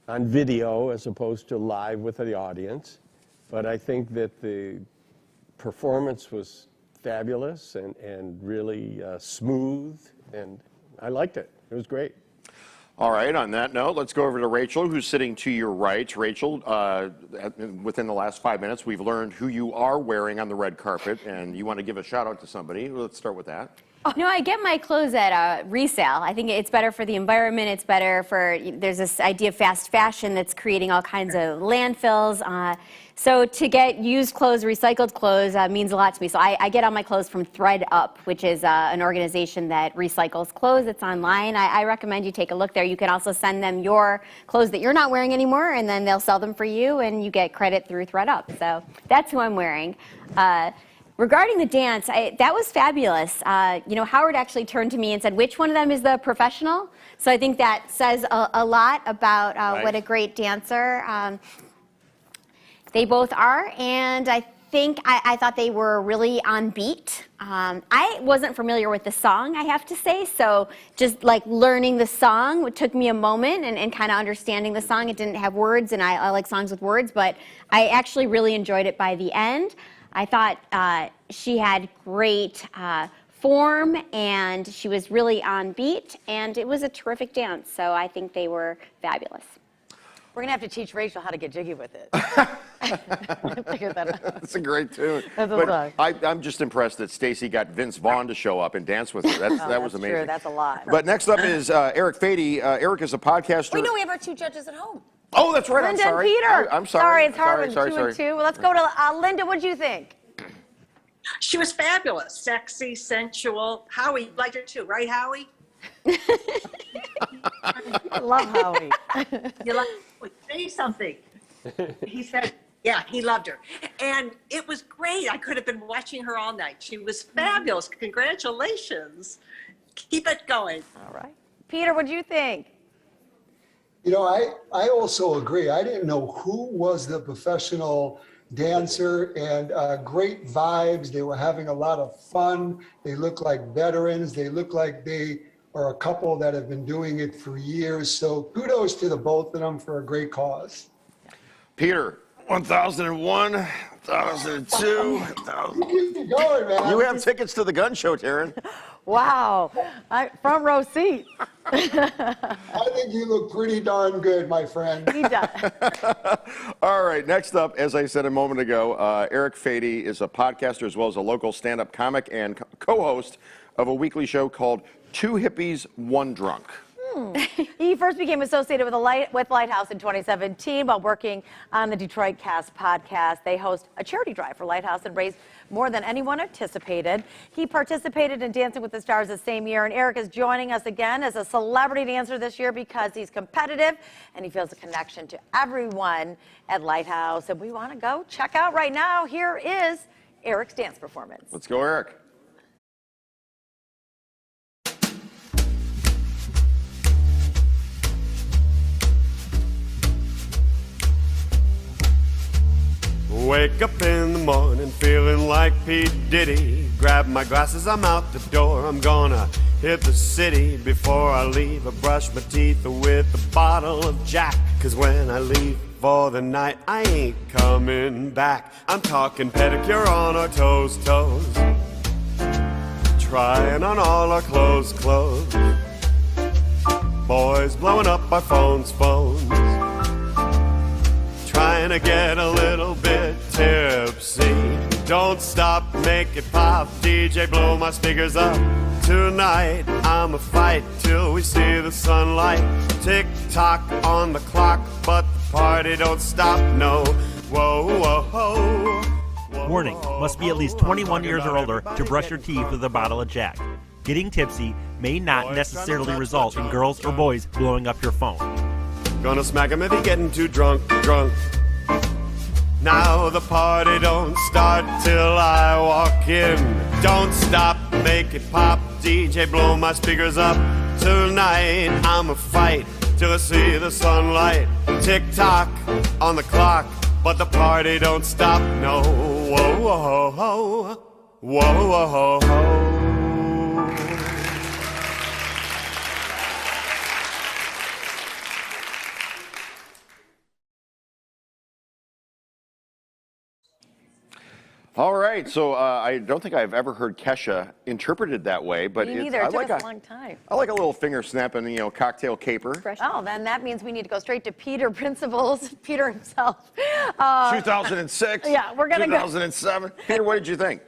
Speaker 12: on video as opposed to live with the audience. But I think that the performance was fabulous and really smooth, and I liked it. It was great.
Speaker 1: All right, on that note, let's go over to Rachel, who's sitting to your right. Rachel, within the last 5 minutes, we've learned who you are wearing on the red carpet, and you want to give a shout out to somebody. Let's start with that.
Speaker 14: No, I get my clothes at resale. I think it's better for the environment. It's better for, there's this idea of fast fashion that's creating all kinds of landfills. So to get used clothes, recycled clothes means a lot to me. So I get all my clothes from ThreadUp, which is an organization that recycles clothes. It's online. I recommend you take a look there. You can also send them your clothes that you're not wearing anymore, and then they'll sell them for you, and you get credit through ThreadUp. So that's who I'm wearing. Regarding the dance, that was fabulous. Howard actually turned to me and said, which one of them is the professional? So I think that says a lot about
Speaker 1: Nice.
Speaker 14: what a great dancer they both are. And I think I thought they were really on beat. I wasn't familiar with the song, I have to say. So just like learning the song took me a moment and kind of understanding the song. It didn't have words, and I like songs with words, but I actually really enjoyed it by the end. I thought she had great form, and she was really on beat, and it was a terrific dance. So I think they were fabulous.
Speaker 2: We're going to have to teach Rachel how to get jiggy with it. Figured that out.
Speaker 1: That's a great tune.
Speaker 2: That's a
Speaker 1: But
Speaker 2: song.
Speaker 1: I'm just impressed that Stacy got Vince Vaughn to show up and dance with her. That was
Speaker 2: That's
Speaker 1: amazing.
Speaker 2: true. That's a lot.
Speaker 1: But next up is Eric Fady. Eric is a podcaster.
Speaker 2: We know we have our two judges at home.
Speaker 1: Oh, that's right.
Speaker 2: Linda
Speaker 1: I'm sorry.
Speaker 2: and Peter.
Speaker 1: I'm sorry.
Speaker 2: It's hard with 2 and 2. Well, let's go to Linda. What do you think?
Speaker 15: She was fabulous, sexy, sensual. Howie liked her too, right, Howie?
Speaker 2: I love Howie.
Speaker 5: You like, say something. He said, yeah, he loved her.
Speaker 15: And it was great. I could have been watching her all night. She was fabulous. Congratulations. Keep it going.
Speaker 2: All right. Peter, what do you think?
Speaker 13: I also agree. I didn't know who was the professional dancer, and great vibes. They were having a lot of fun. They look like veterans. They look like they are a couple that have been doing it for years. So kudos to the both of them for a great cause.
Speaker 1: Peter, 1001, 1002, 1000.
Speaker 13: Keep going, man.
Speaker 1: You have tickets to the gun show, Taryn.
Speaker 2: Wow. Front row seat.
Speaker 13: I think you look pretty darn good, my friend.
Speaker 2: He does.
Speaker 1: All right, next up, as I said a moment ago, Eric Fady is a podcaster as well as a local stand-up comic and co-host of a weekly show called Two Hippies, One Drunk.
Speaker 2: He first became associated with Lighthouse in 2017 while working on the Detroit Cast podcast. They host a charity drive for Lighthouse and raised more than anyone anticipated. He participated in Dancing with the Stars the same year, and Eric is joining us again as a celebrity dancer this year because he's competitive and he feels a connection to everyone at Lighthouse. And we want to go check out right now. Here is Eric's dance performance.
Speaker 1: Let's go, Eric.
Speaker 18: Wake up in the morning feeling like P. Diddy. Grab my glasses, I'm out the door. I'm gonna hit the city. Before I leave, I brush my teeth with a bottle of Jack. 'Cause when I leave for the night, I ain't coming back. I'm talking pedicure on our toes. trying on all our clothes. Boys blowing up our phones. Trying to get a little bit tipsy. Don't stop, make it pop. DJ, blow my speakers up. Tonight, I'ma fight till we see the sunlight. Tick tock on the clock, but the party don't stop, no. Whoa, whoa, whoa.
Speaker 19: Warning, must be at least 21 years or older to brush your teeth with a bottle of Jack. Getting tipsy may not necessarily result in girls or boys blowing up your phone.
Speaker 18: Gonna smack him if he getting too drunk. Now the party don't start till I walk in. Don't stop, make it pop. DJ, blow my speakers up. Tonight I'ma fight till I see the sunlight. Tick tock on the clock, but the party don't stop, no. Whoa, whoa, whoa, whoa, whoa, whoa.
Speaker 1: All right, so I don't think I've ever heard Kesha interpreted that way, but
Speaker 2: Me neither. It took us a long time.
Speaker 1: I like a little finger snapping, cocktail caper.
Speaker 2: Oh, then that means we need to go straight to Peter Principles, Peter himself.
Speaker 1: 2006.
Speaker 2: Yeah, we're gonna
Speaker 1: 2007. Peter, what did you think?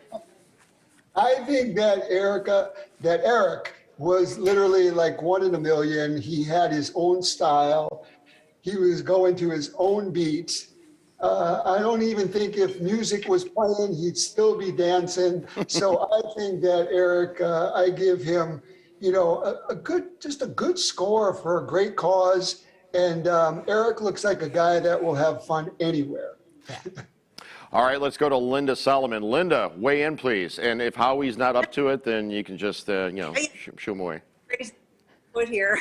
Speaker 13: I think that Eric was literally like one in a million. He had his own style. He was going to his own beats. I don't even think if music was playing, he'd still be dancing. So I think that Eric, I give him, just a good score for a great cause. And Eric looks like a guy that will have fun anywhere.
Speaker 1: All right, let's go to Linda Solomon. Linda, weigh in, please. And if Howie's not up to it, then you can just, shoo him away.
Speaker 15: Put here,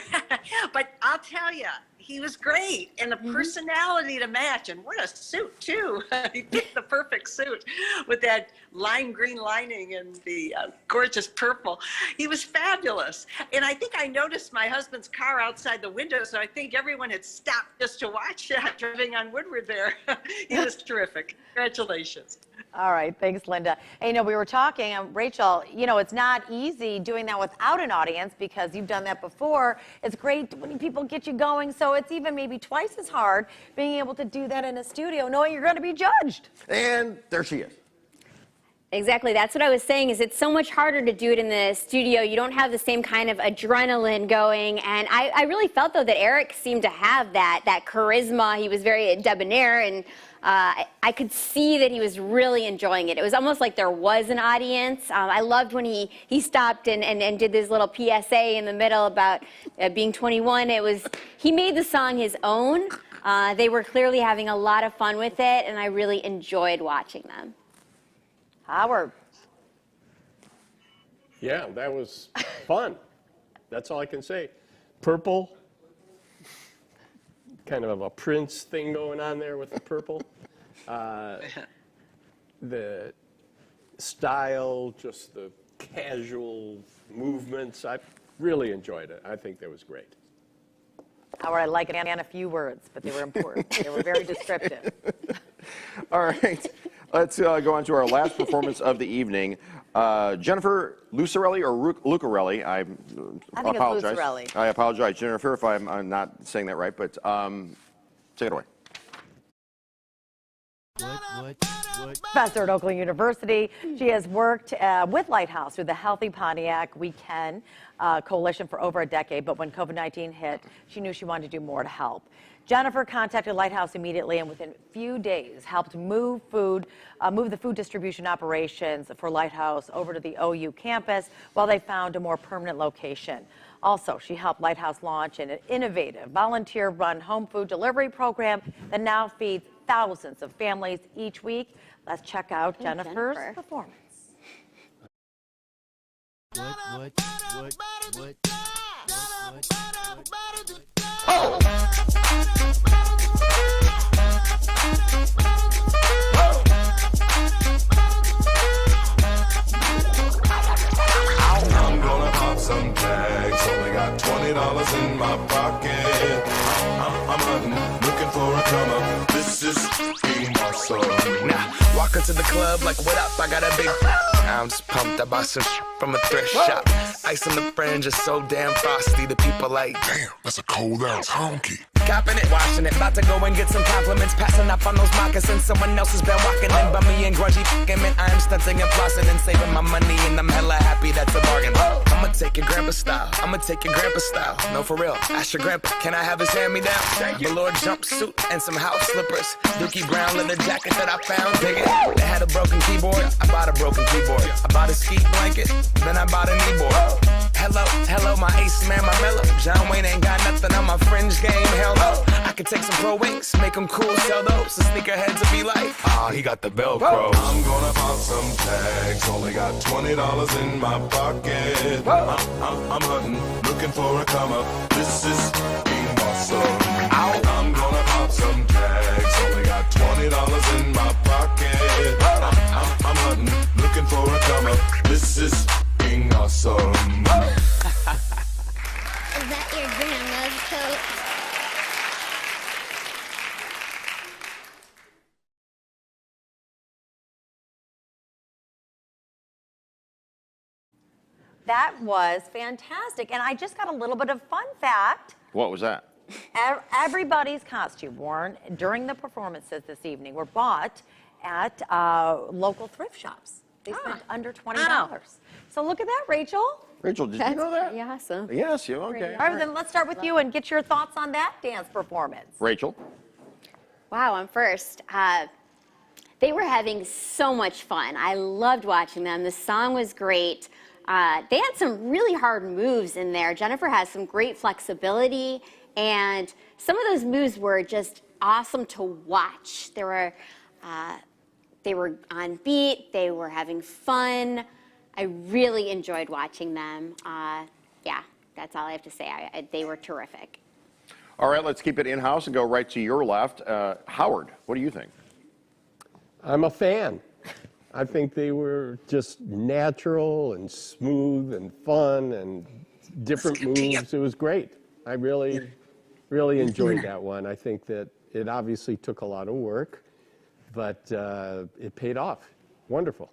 Speaker 15: but I'll tell you, he was great, and the personality to match, and what a suit too. He picked the perfect suit with that lime green lining and the gorgeous purple. He was fabulous, and I think I noticed my husband's car outside the window, so I think everyone had stopped just to watch that driving on Woodward there. He was terrific. Congratulations.
Speaker 2: All right, thanks, Linda. Hey, we were talking, Rachel, it's not easy doing that without an audience because you've done that before. It's great when people get you going, so it's even maybe twice as hard being able to do that in a studio, knowing you're going to be judged.
Speaker 1: And there she is.
Speaker 14: Exactly. That's what I was saying, is it's so much harder to do it in the studio. You don't have the same kind of adrenaline going. And I really felt, though, that Eric seemed to have that charisma. He was very debonair, and I could see that he was really enjoying it. It was almost like there was an audience. I loved when he stopped and did this little PSA in the middle about being 21. He made the song his own. They were clearly having a lot of fun with it, and I really enjoyed watching them.
Speaker 2: Howard.
Speaker 12: Yeah, that was fun. That's all I can say. Purple, kind of a Prince thing going on there with the purple. The style, just the casual movements, I really enjoyed it. I think that was great.
Speaker 2: Howard, I like it in a few words, but they were important. They were very descriptive.
Speaker 1: All right. Let's go on to our last performance of the evening. Jennifer Lucarelli or Lucarelli, I apologize.
Speaker 2: It's Lucarelli.
Speaker 1: I apologize, Jennifer, if I'm not saying that right, but take it away.
Speaker 2: Professor at Oakland University. She has worked with Lighthouse through the Healthy Pontiac We Can coalition for over a decade, but when COVID-19 hit, she knew she wanted to do more to help. Jennifer contacted Lighthouse immediately and within a few days helped move the food distribution operations for Lighthouse over to the OU campus while they found a more permanent location. Also, she helped Lighthouse launch an innovative volunteer-run home food delivery program that now feeds thousands of families each week. Let's check out Jennifer's performance.
Speaker 17: Oh! I'm gonna pop some tags. Only got $20 in my pocket. I'm hunting, looking for a come up. This is being awesome.
Speaker 20: Now, walk into the club like, what up? I got a big. I'm just pumped. I bought some from a thrift shop. Ice on the fringe is so damn frosty. The people like, damn, that's a cold ass honky. Copping it, washing it, about to go and get some compliments. Passing up on those moccasins. Someone else has been walking in by me and grungy fucking man. I'm stunting and flossing and saving my money, and I'm hella happy that's a bargain. I'ma take your grandpa style. I'ma take your grandpa style. No, for real. Ask your grandpa, can I have his hand-me-down? Velour jumpsuit and some house slippers. Dookie brown leather jacket that I found. Dig it. They had a broken keyboard. I bought a broken keyboard. I bought a ski blanket. Then I bought a kneeboard. Hello, my ace man, my mellow. John Wayne ain't got nothing on my fringe game. Hell no. I could take some pro wings, make them cool, sell those. The sneakerheads will be like, he got the Velcro.
Speaker 17: I'm gonna pop some tags. Only got $20 in my pocket. I'm hunting, looking for a come up. This is being awesome. I'm gonna pop some tags. Only got $20 in my pocket. I'm hunting, looking for a come up. This is being awesome.
Speaker 21: Is that your grandma's coat?
Speaker 2: That was fantastic. And I just got a little bit of fun fact.
Speaker 1: What was that?
Speaker 2: Everybody's costume worn during the performances this evening were bought at local thrift shops. They spent under $20. So look at that, Rachel.
Speaker 1: Rachel, did you know that?
Speaker 14: Pretty awesome.
Speaker 1: Yes, you okay.
Speaker 2: All right, then let's start with you and get your thoughts on that dance performance.
Speaker 1: Rachel?
Speaker 14: Wow, I'm first. They were having so much fun. I loved watching them. The song was great. They had some really hard moves in there. Jennifer has some great flexibility, and some of those moves were just awesome to watch. They were on beat. They were having fun. I really enjoyed watching them. Yeah, that's all I have to say. They were terrific.
Speaker 1: All right, let's keep it in-house and go right to your left. Howard, what do you think?
Speaker 12: I'm a fan. I think they were just natural and smooth and fun and different moves. It was great. I really enjoyed that one. I think that it obviously took a lot of work, but it paid off. Wonderful.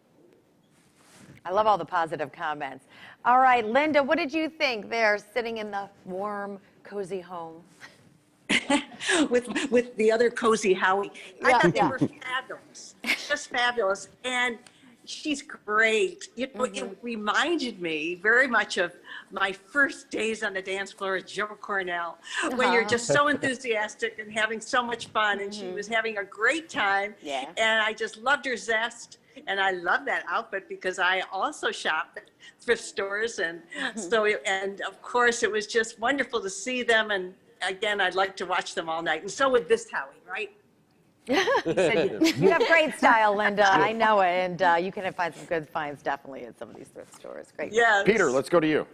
Speaker 2: I love all the positive comments. All right, Linda, what did you think there sitting in the warm, cozy home?
Speaker 5: with the other cozy Howie. I thought they were fabulous, just fabulous. And she's great. You know, it reminded me very much of my first days on the dance floor at Joe Cornell, when you're just so enthusiastic and having so much fun. And she was having a great time.
Speaker 14: Yeah.
Speaker 5: And I just loved her zest. And I love that outfit because I also shop at thrift stores. And so, and of course, it was just wonderful to see them. And again, I'd like to watch them all night. And so would this Howie, right?
Speaker 2: You have great style, Linda. I know it. And you can find some good finds definitely at some of these thrift stores. Great.
Speaker 5: Yes.
Speaker 1: Peter, let's go to you.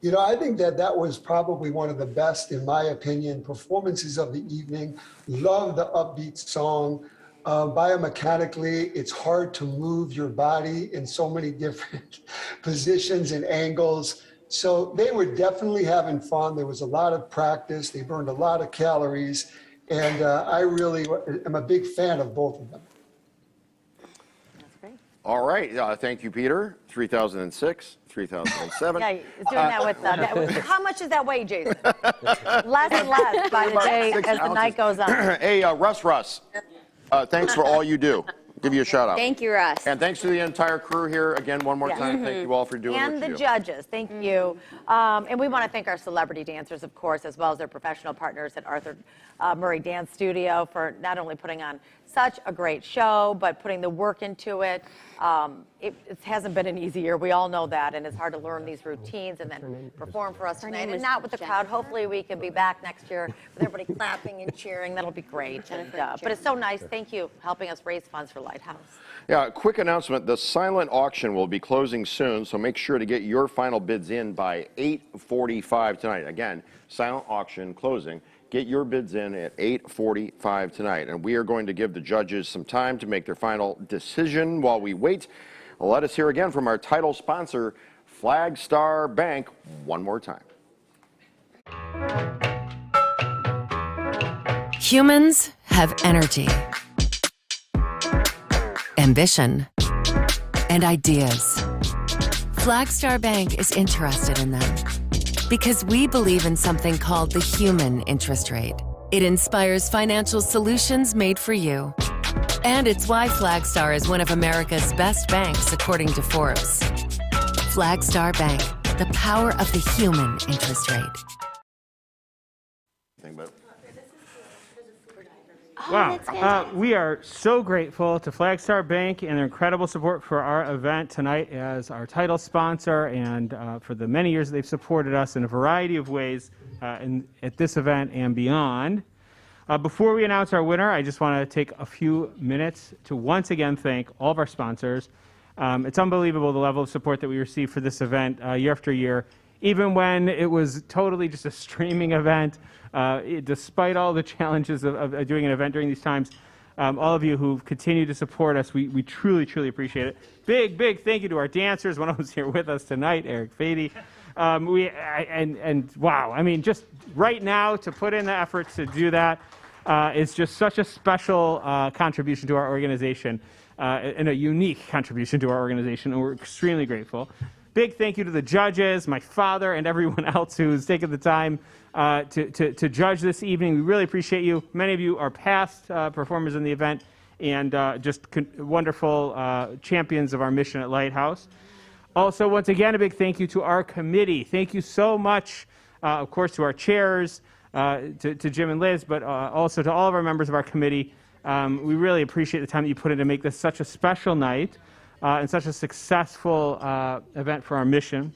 Speaker 13: You know, I think that was probably one of the best, in my opinion, performances of the evening. Love the upbeat song. Biomechanically, it's hard to move your body in so many different positions and angles. So they were definitely having fun. There was a lot of practice. They burned a lot of calories. And I really am a big fan of both of them.
Speaker 2: That's great.
Speaker 1: All right. Thank you, Peter. 3006, 3007.
Speaker 2: Yeah, he's doing that with how much does that weigh, Jason? Less and less by the day as the night goes on.
Speaker 1: Hey, Russ. Thanks for all you do. Give you a shout out.
Speaker 14: Thank you, Russ.
Speaker 1: And thanks to the entire crew here. Again, one more time, thank you all for doing what you do.
Speaker 2: And the judges, thank you. And we want to thank our celebrity dancers, of course, as well as their professional partners at Arthur Murray Dance Studio for not only putting on such a great show, but putting the work into it. It hasn't been an easy year. We all know that, and it's hard to learn these routines and then perform for us tonight. And not with the crowd. Hopefully, we can be back next year with everybody clapping and cheering. That'll be great. And, but it's so nice. Thank you for helping us raise funds for Lighthouse.
Speaker 1: Yeah, quick announcement. The silent auction will be closing soon, so make sure to get your final bids in by 8:45 tonight. Again, silent auction closing. Get your bids in at 8:45 tonight. And we are going to give the judges some time to make their final decision while we wait. Let us hear again from our title sponsor, Flagstar Bank, one more time.
Speaker 16: Humans have energy, ambition, and ideas. Flagstar Bank is interested in them because we believe in something called the human interest rate. It inspires financial solutions made for you. And it's why Flagstar is one of America's best banks, according to Forbes. Flagstar Bank, the power of the human interest rate.
Speaker 6: Wow. We are so grateful to Flagstar Bank and their incredible support for our event tonight as our title sponsor and for the many years they've supported us in a variety of ways at this event and beyond. Before we announce our winner, I just want to take a few minutes to once again thank all of our sponsors. It's unbelievable the level of support that we receive for this event year after year, even when it was totally just a streaming event. Despite all the challenges of doing an event during these times, all of you who've continued to support us, we truly, truly appreciate it. Big thank you to our dancers. One of them's here with us tonight, Eric Fady. Wow, I mean, just right now to put in the efforts to do that is just such a special contribution to our organization and a unique contribution to our organization, and we're extremely grateful. Big thank you to the judges, my father, and everyone else who's taken the time to judge this evening. We really appreciate you. Many of you are past performers in the event and just wonderful champions of our mission at Lighthouse. Also, once again, a big thank you to our committee. Thank you so much, of course, to our chairs, to Jim and Liz, but also to all of our members of our committee. We really appreciate the time that you put in to make this such a special night and such a successful event for our mission.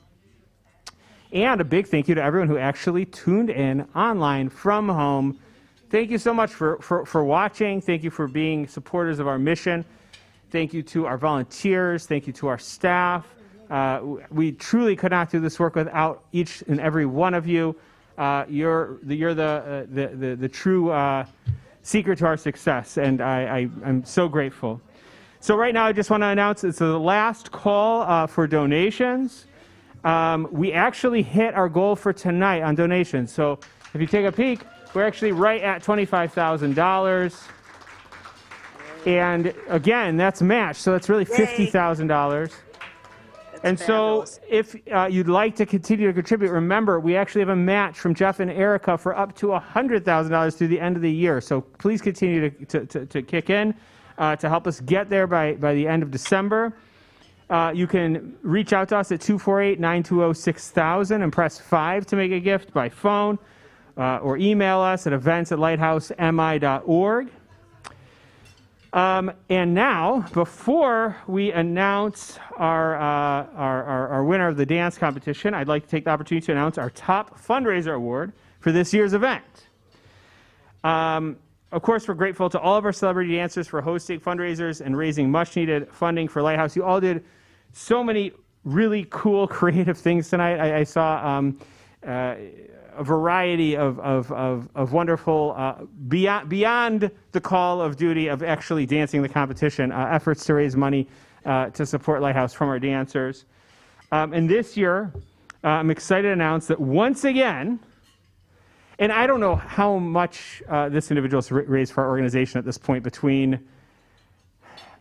Speaker 6: And a big thank you to everyone who actually tuned in online from home. Thank you so much for watching. Thank you for being supporters of our mission. Thank you to our volunteers. Thank you to our staff. We truly could not do this work without each and every one of you. You're the true secret to our success, and I'm so grateful. So right now, I just want to announce it's the last call for donations. We actually hit our goal for tonight on donations. So if you take a peek, we're actually right at $25,000. And again, that's matched, so that's really $50,000. And so if you'd like to continue to contribute, remember, we actually have a match from Jeff and Erica for up to $100,000 through the end of the year. So please continue to kick in to help us get there by the end of December. You can reach out to us at 248-920-6000 and press 5 to make a gift by phone or email us at events@lighthousemI.org. And now, before we announce our winner of the dance competition, I'd like to take the opportunity to announce our top fundraiser award for this year's event. Of course, we're grateful to all of our celebrity dancers for hosting fundraisers and raising much-needed funding for Lighthouse. You all did so many really cool, creative things tonight. I saw a variety of wonderful, beyond the call of duty of actually dancing the competition, efforts to raise money to support Lighthouse from our dancers. And this year, I'm excited to announce that once again, and I don't know how much this individual has raised for our organization at this point between,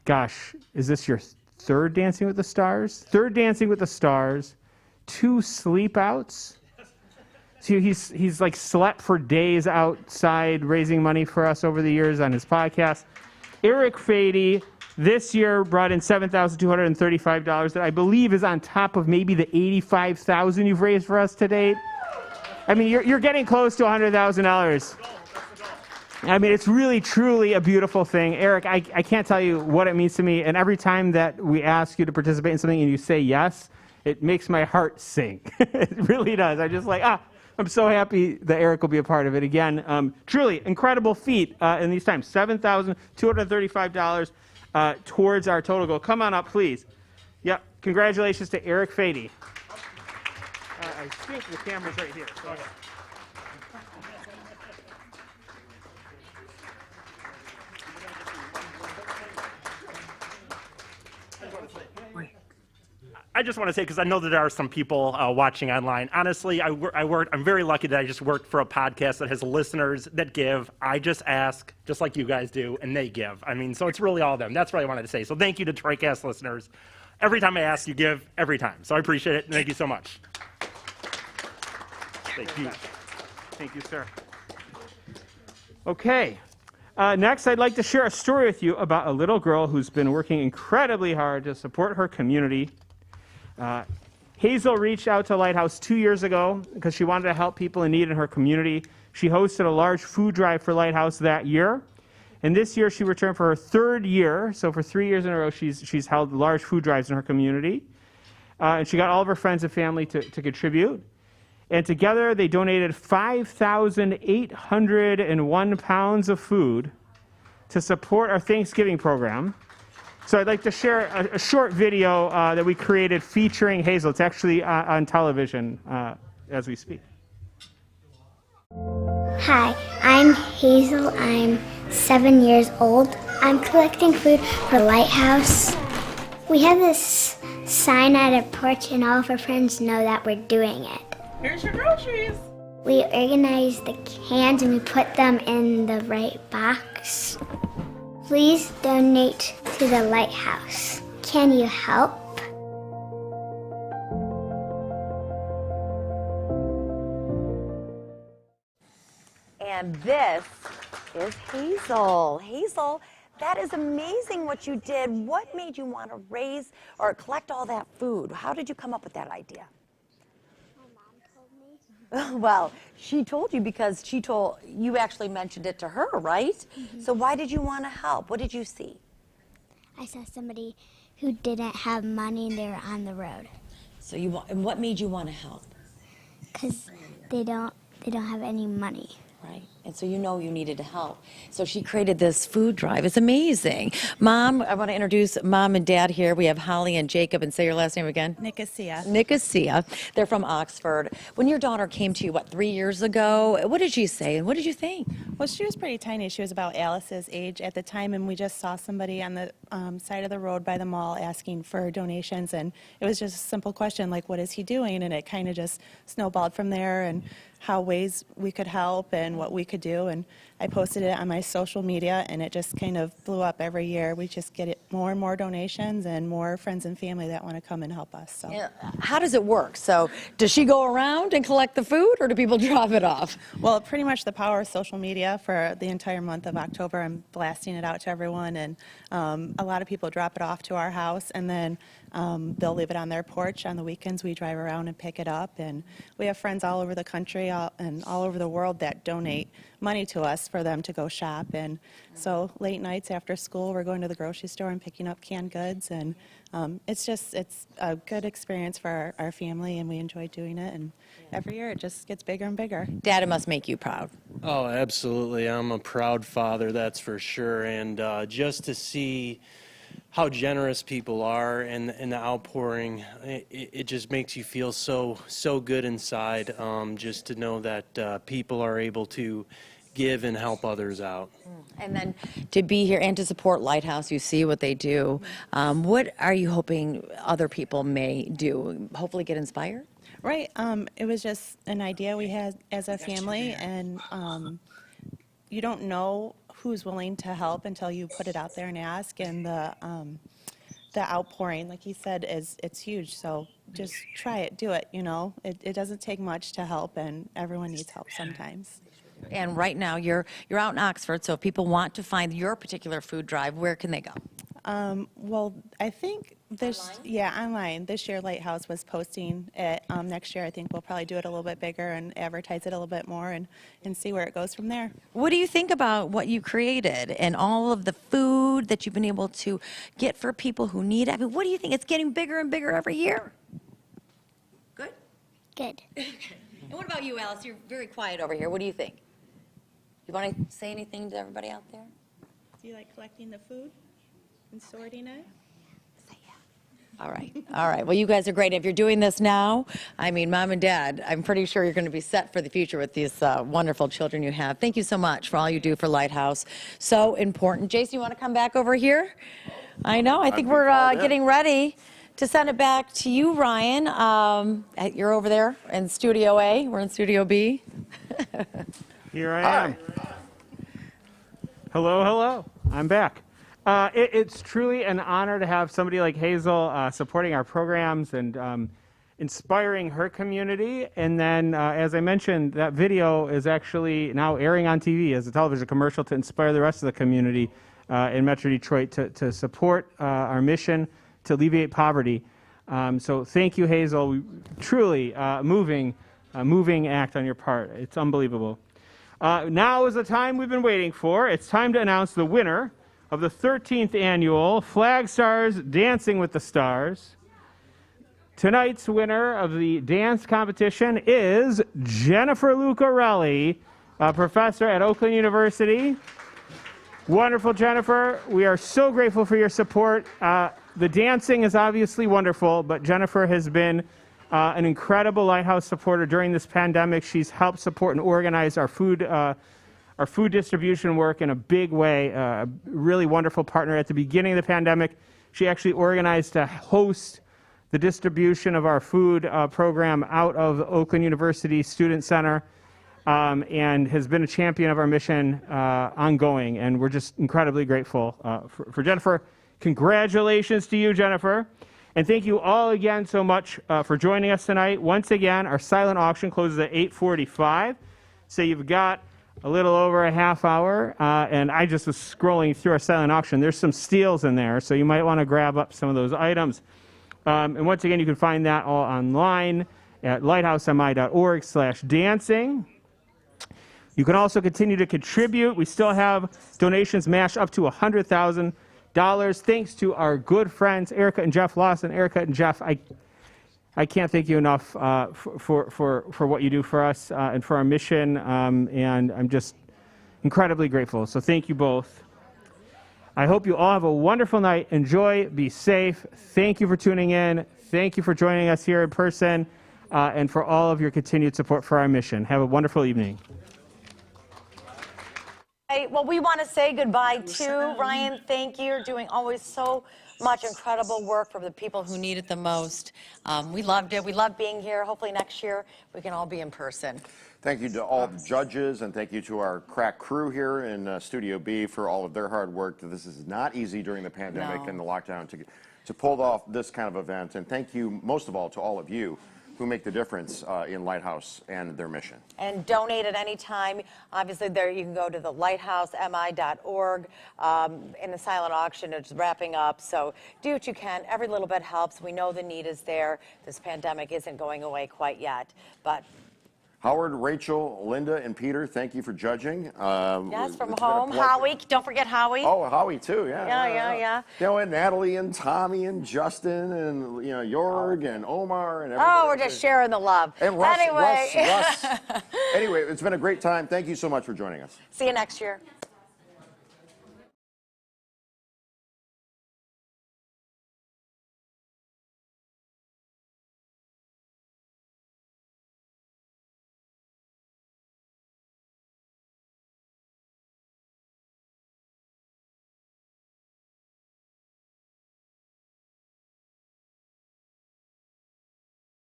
Speaker 6: gosh, is this your third Dancing with the Stars? Third Dancing with the Stars, 2 sleep outs. So he's like slept for days outside raising money for us over the years on his podcast. Eric Fady this year brought in $7,235 that I believe is on top of maybe the $85,000 you've raised for us to date. I mean, you're getting close to $100,000. I mean, it's really, truly a beautiful thing. Eric, I can't tell you what it means to me. And every time that we ask you to participate in something and you say yes, it makes my heart sing. It really does. I'm just like, I'm so happy that Eric will be a part of it again. Truly incredible feat in these times. $7,235 towards our total goal. Come on up, please. Yep. Congratulations to Eric Fady. I think the camera's right here. So
Speaker 19: I just want to say, because I know that there are some people watching online. Honestly, I'm very lucky that I just worked for a podcast that has listeners that give. I just ask, just like you guys do, and they give. I mean, so it's really all them. That's what I wanted to say. So thank you to TroyCast listeners. Every time I ask, you give every time. So I appreciate it, and thank you so much. Thank you.
Speaker 6: Thank you, sir. Okay. Next, I'd like to share a story with you about a little girl who's been working incredibly hard to support her community. Hazel reached out to Lighthouse 2 years ago because she wanted to help people in need in her community. She hosted a large food drive for Lighthouse that year. And this year, she returned for her 3rd year. So for 3 years in a row, she's held large food drives in her community. And she got all of her friends and family to contribute. And together, they donated 5,801 pounds of food to support our Thanksgiving program. So I'd like to share a short video that we created featuring Hazel. It's actually on television as we speak.
Speaker 21: Hi, I'm Hazel. I'm 7 years old. I'm collecting food for Lighthouse. We have this sign at our porch, and all of our friends know that we're doing it.
Speaker 4: Here's your groceries.
Speaker 21: We organize the cans and we put them in the right box. Please donate to the Lighthouse. Can you help?
Speaker 2: And this is Hazel. Hazel, that is amazing what you did. What made you want to raise or collect all that food? How did you come up with that idea? Well, she told you because you actually mentioned it to her, right?
Speaker 21: Mm-hmm.
Speaker 2: So why did you want to help? What did you see?
Speaker 21: I saw somebody who didn't have money and they were on the road.
Speaker 2: So and what made you want to help?
Speaker 21: Because they don't have any money.
Speaker 2: Right. And so you needed to help. So she created this food drive. It's amazing. Mom, I want to introduce Mom and Dad here. We have Holly and Jacob. And say your last name again.
Speaker 22: Nicosia.
Speaker 2: Nicosia. They're from Oxford. When your daughter came to you, 3 years ago, what did she say and what did you think?
Speaker 22: Well, she was pretty tiny. She was about Alice's age at the time, and we just saw somebody on the side of the road by the mall asking for donations, and it was just a simple question like, what is he doing? And it kind of just snowballed from there, and how ways we could help and what we could do. And I posted it on my social media, and it just kind of blew up every year. We just get more and more donations and more friends and family that want to come and help us. So.
Speaker 2: Yeah. How does it work? So does she go around and collect the food, or do people drop it off?
Speaker 22: Well, pretty much the power of social media. For the entire month of October, I'm blasting it out to everyone, and a lot of people drop it off to our house, and then they'll leave it on their porch. On the weekends, we drive around and pick it up, and we have friends all over the country and all over the world that donate money to us for them to go shop. And so late nights after school, we're going to the grocery store and picking up canned goods, and it's a good experience for our family, and we enjoy doing it, and every year it just gets bigger and bigger.
Speaker 2: Dad, it must make you proud.
Speaker 23: Oh, absolutely. I'm a proud father, that's for sure. And just to see how generous people are and the outpouring, it just makes you feel so good inside, just to know that people are able to give and help others out.
Speaker 2: And then to be here and to support Lighthouse, you see what they do. What are you hoping other people may do? Hopefully get inspired?
Speaker 22: Right. It was just an idea we had as a family, and you don't know who's willing to help until you put it out there and ask. And the outpouring, like he said, it's huge. So just try it, do it. It doesn't take much to help, and everyone needs help sometimes.
Speaker 2: And right now you're out in Oxford, so if people want to find your particular food drive, where can they go?
Speaker 22: Well, I think online. This year Lighthouse was posting it. Next year I think we'll probably do it a little bit bigger and advertise it a little bit more and see where it goes from there.
Speaker 2: What do you think about what you created and all of the food that you've been able to get for people who need it? I mean, what do you think? It's getting bigger and bigger every year. Good?
Speaker 21: Good.
Speaker 2: And what about you, Alice? You're very quiet over here. What do you think? You want to say anything to everybody out there?
Speaker 22: Do you like collecting the food and sorting it?
Speaker 2: All right. All right. Well, you guys are great. If you're doing this now, I mean, Mom and Dad, I'm pretty sure you're going to be set for the future with these wonderful children you have. Thank you so much for all you do for Lighthouse. So important. Jason, you want to come back over here? I know. I think we're getting ready
Speaker 4: to send it back to you, Ryan. You're over there in Studio A. We're in Studio B.
Speaker 6: Here I am. Hello, hello. I'm back. It's truly an honor to have somebody like Hazel supporting our programs and inspiring her community. And then, as I mentioned, that video is actually now airing on TV as a television commercial to inspire the rest of the community in Metro Detroit to support our mission to alleviate poverty. So thank you, Hazel. Truly moving act on your part. It's unbelievable. Now is the time we've been waiting for. It's time to announce the winner of the 13th annual Flagstar's Dancing with the Stars. Tonight's winner of the dance competition is Jennifer Lucarelli, a professor at Oakland University. Wonderful, Jennifer. We are so grateful for your support. The dancing is obviously wonderful, but Jennifer has been an incredible Lighthouse supporter during this pandemic. She's helped support and organize our food distribution work in a big way. A really wonderful partner. At the beginning of the pandemic, she actually organized to host the distribution of our food program out of Oakland University Student Center, and has been a champion of our mission ongoing. And we're just incredibly grateful for Jennifer. Congratulations to you, Jennifer. And thank you all again so much for joining us tonight. Once again, our silent auction closes at 8:45. So you've got a little over a half hour. And I just was scrolling through our silent auction. There's some steals in there, so you might want to grab up some of those items. And once again, you can find that all online at lighthousemi.org/dancing. You can also continue to contribute. We still have donations matched up to $100,000. Thanks to our good friends, Erica and Jeff Lawson. Erica and Jeff, I can't thank you enough for what you do for us and for our mission. And I'm just incredibly grateful. So thank you both. I hope you all have a wonderful night. Enjoy, be safe. Thank you for tuning in. Thank you for joining us here in person, and for all of your continued support for our mission. Have a wonderful evening.
Speaker 4: Hey, well, we want to say goodbye to Ryan. Thank you. You're doing always so much incredible work for the people who need it the most. We loved it. We love being here. Hopefully next year we can all be in person.
Speaker 1: Thank you to all the judges, and thank you to our crack crew here in Studio B for all of their hard work. This is not easy during the pandemic and the lockdown to pull off this kind of event. And thank you, most of all, to all of you who make the difference in Lighthouse and their mission.
Speaker 4: And donate at any time. Obviously, there you can go to the lighthousemi.org. In the silent auction, it's wrapping up. So do what you can. Every little bit helps. We know the need is there. This pandemic isn't going away quite yet. But
Speaker 1: Howard, Rachel, Linda, and Peter, thank you for judging.
Speaker 4: yes, from home. Howie, don't forget Howie.
Speaker 1: Oh, Howie too, yeah.
Speaker 4: Yeah.
Speaker 1: You know, and Natalie and Tommy and Justin and Jorg and Omar and everybody.
Speaker 4: Oh, we're just sharing the love.
Speaker 1: And Russ.
Speaker 4: Anyway.
Speaker 1: Russ. Anyway, it's been a great time. Thank you so much for joining us.
Speaker 4: See you next year.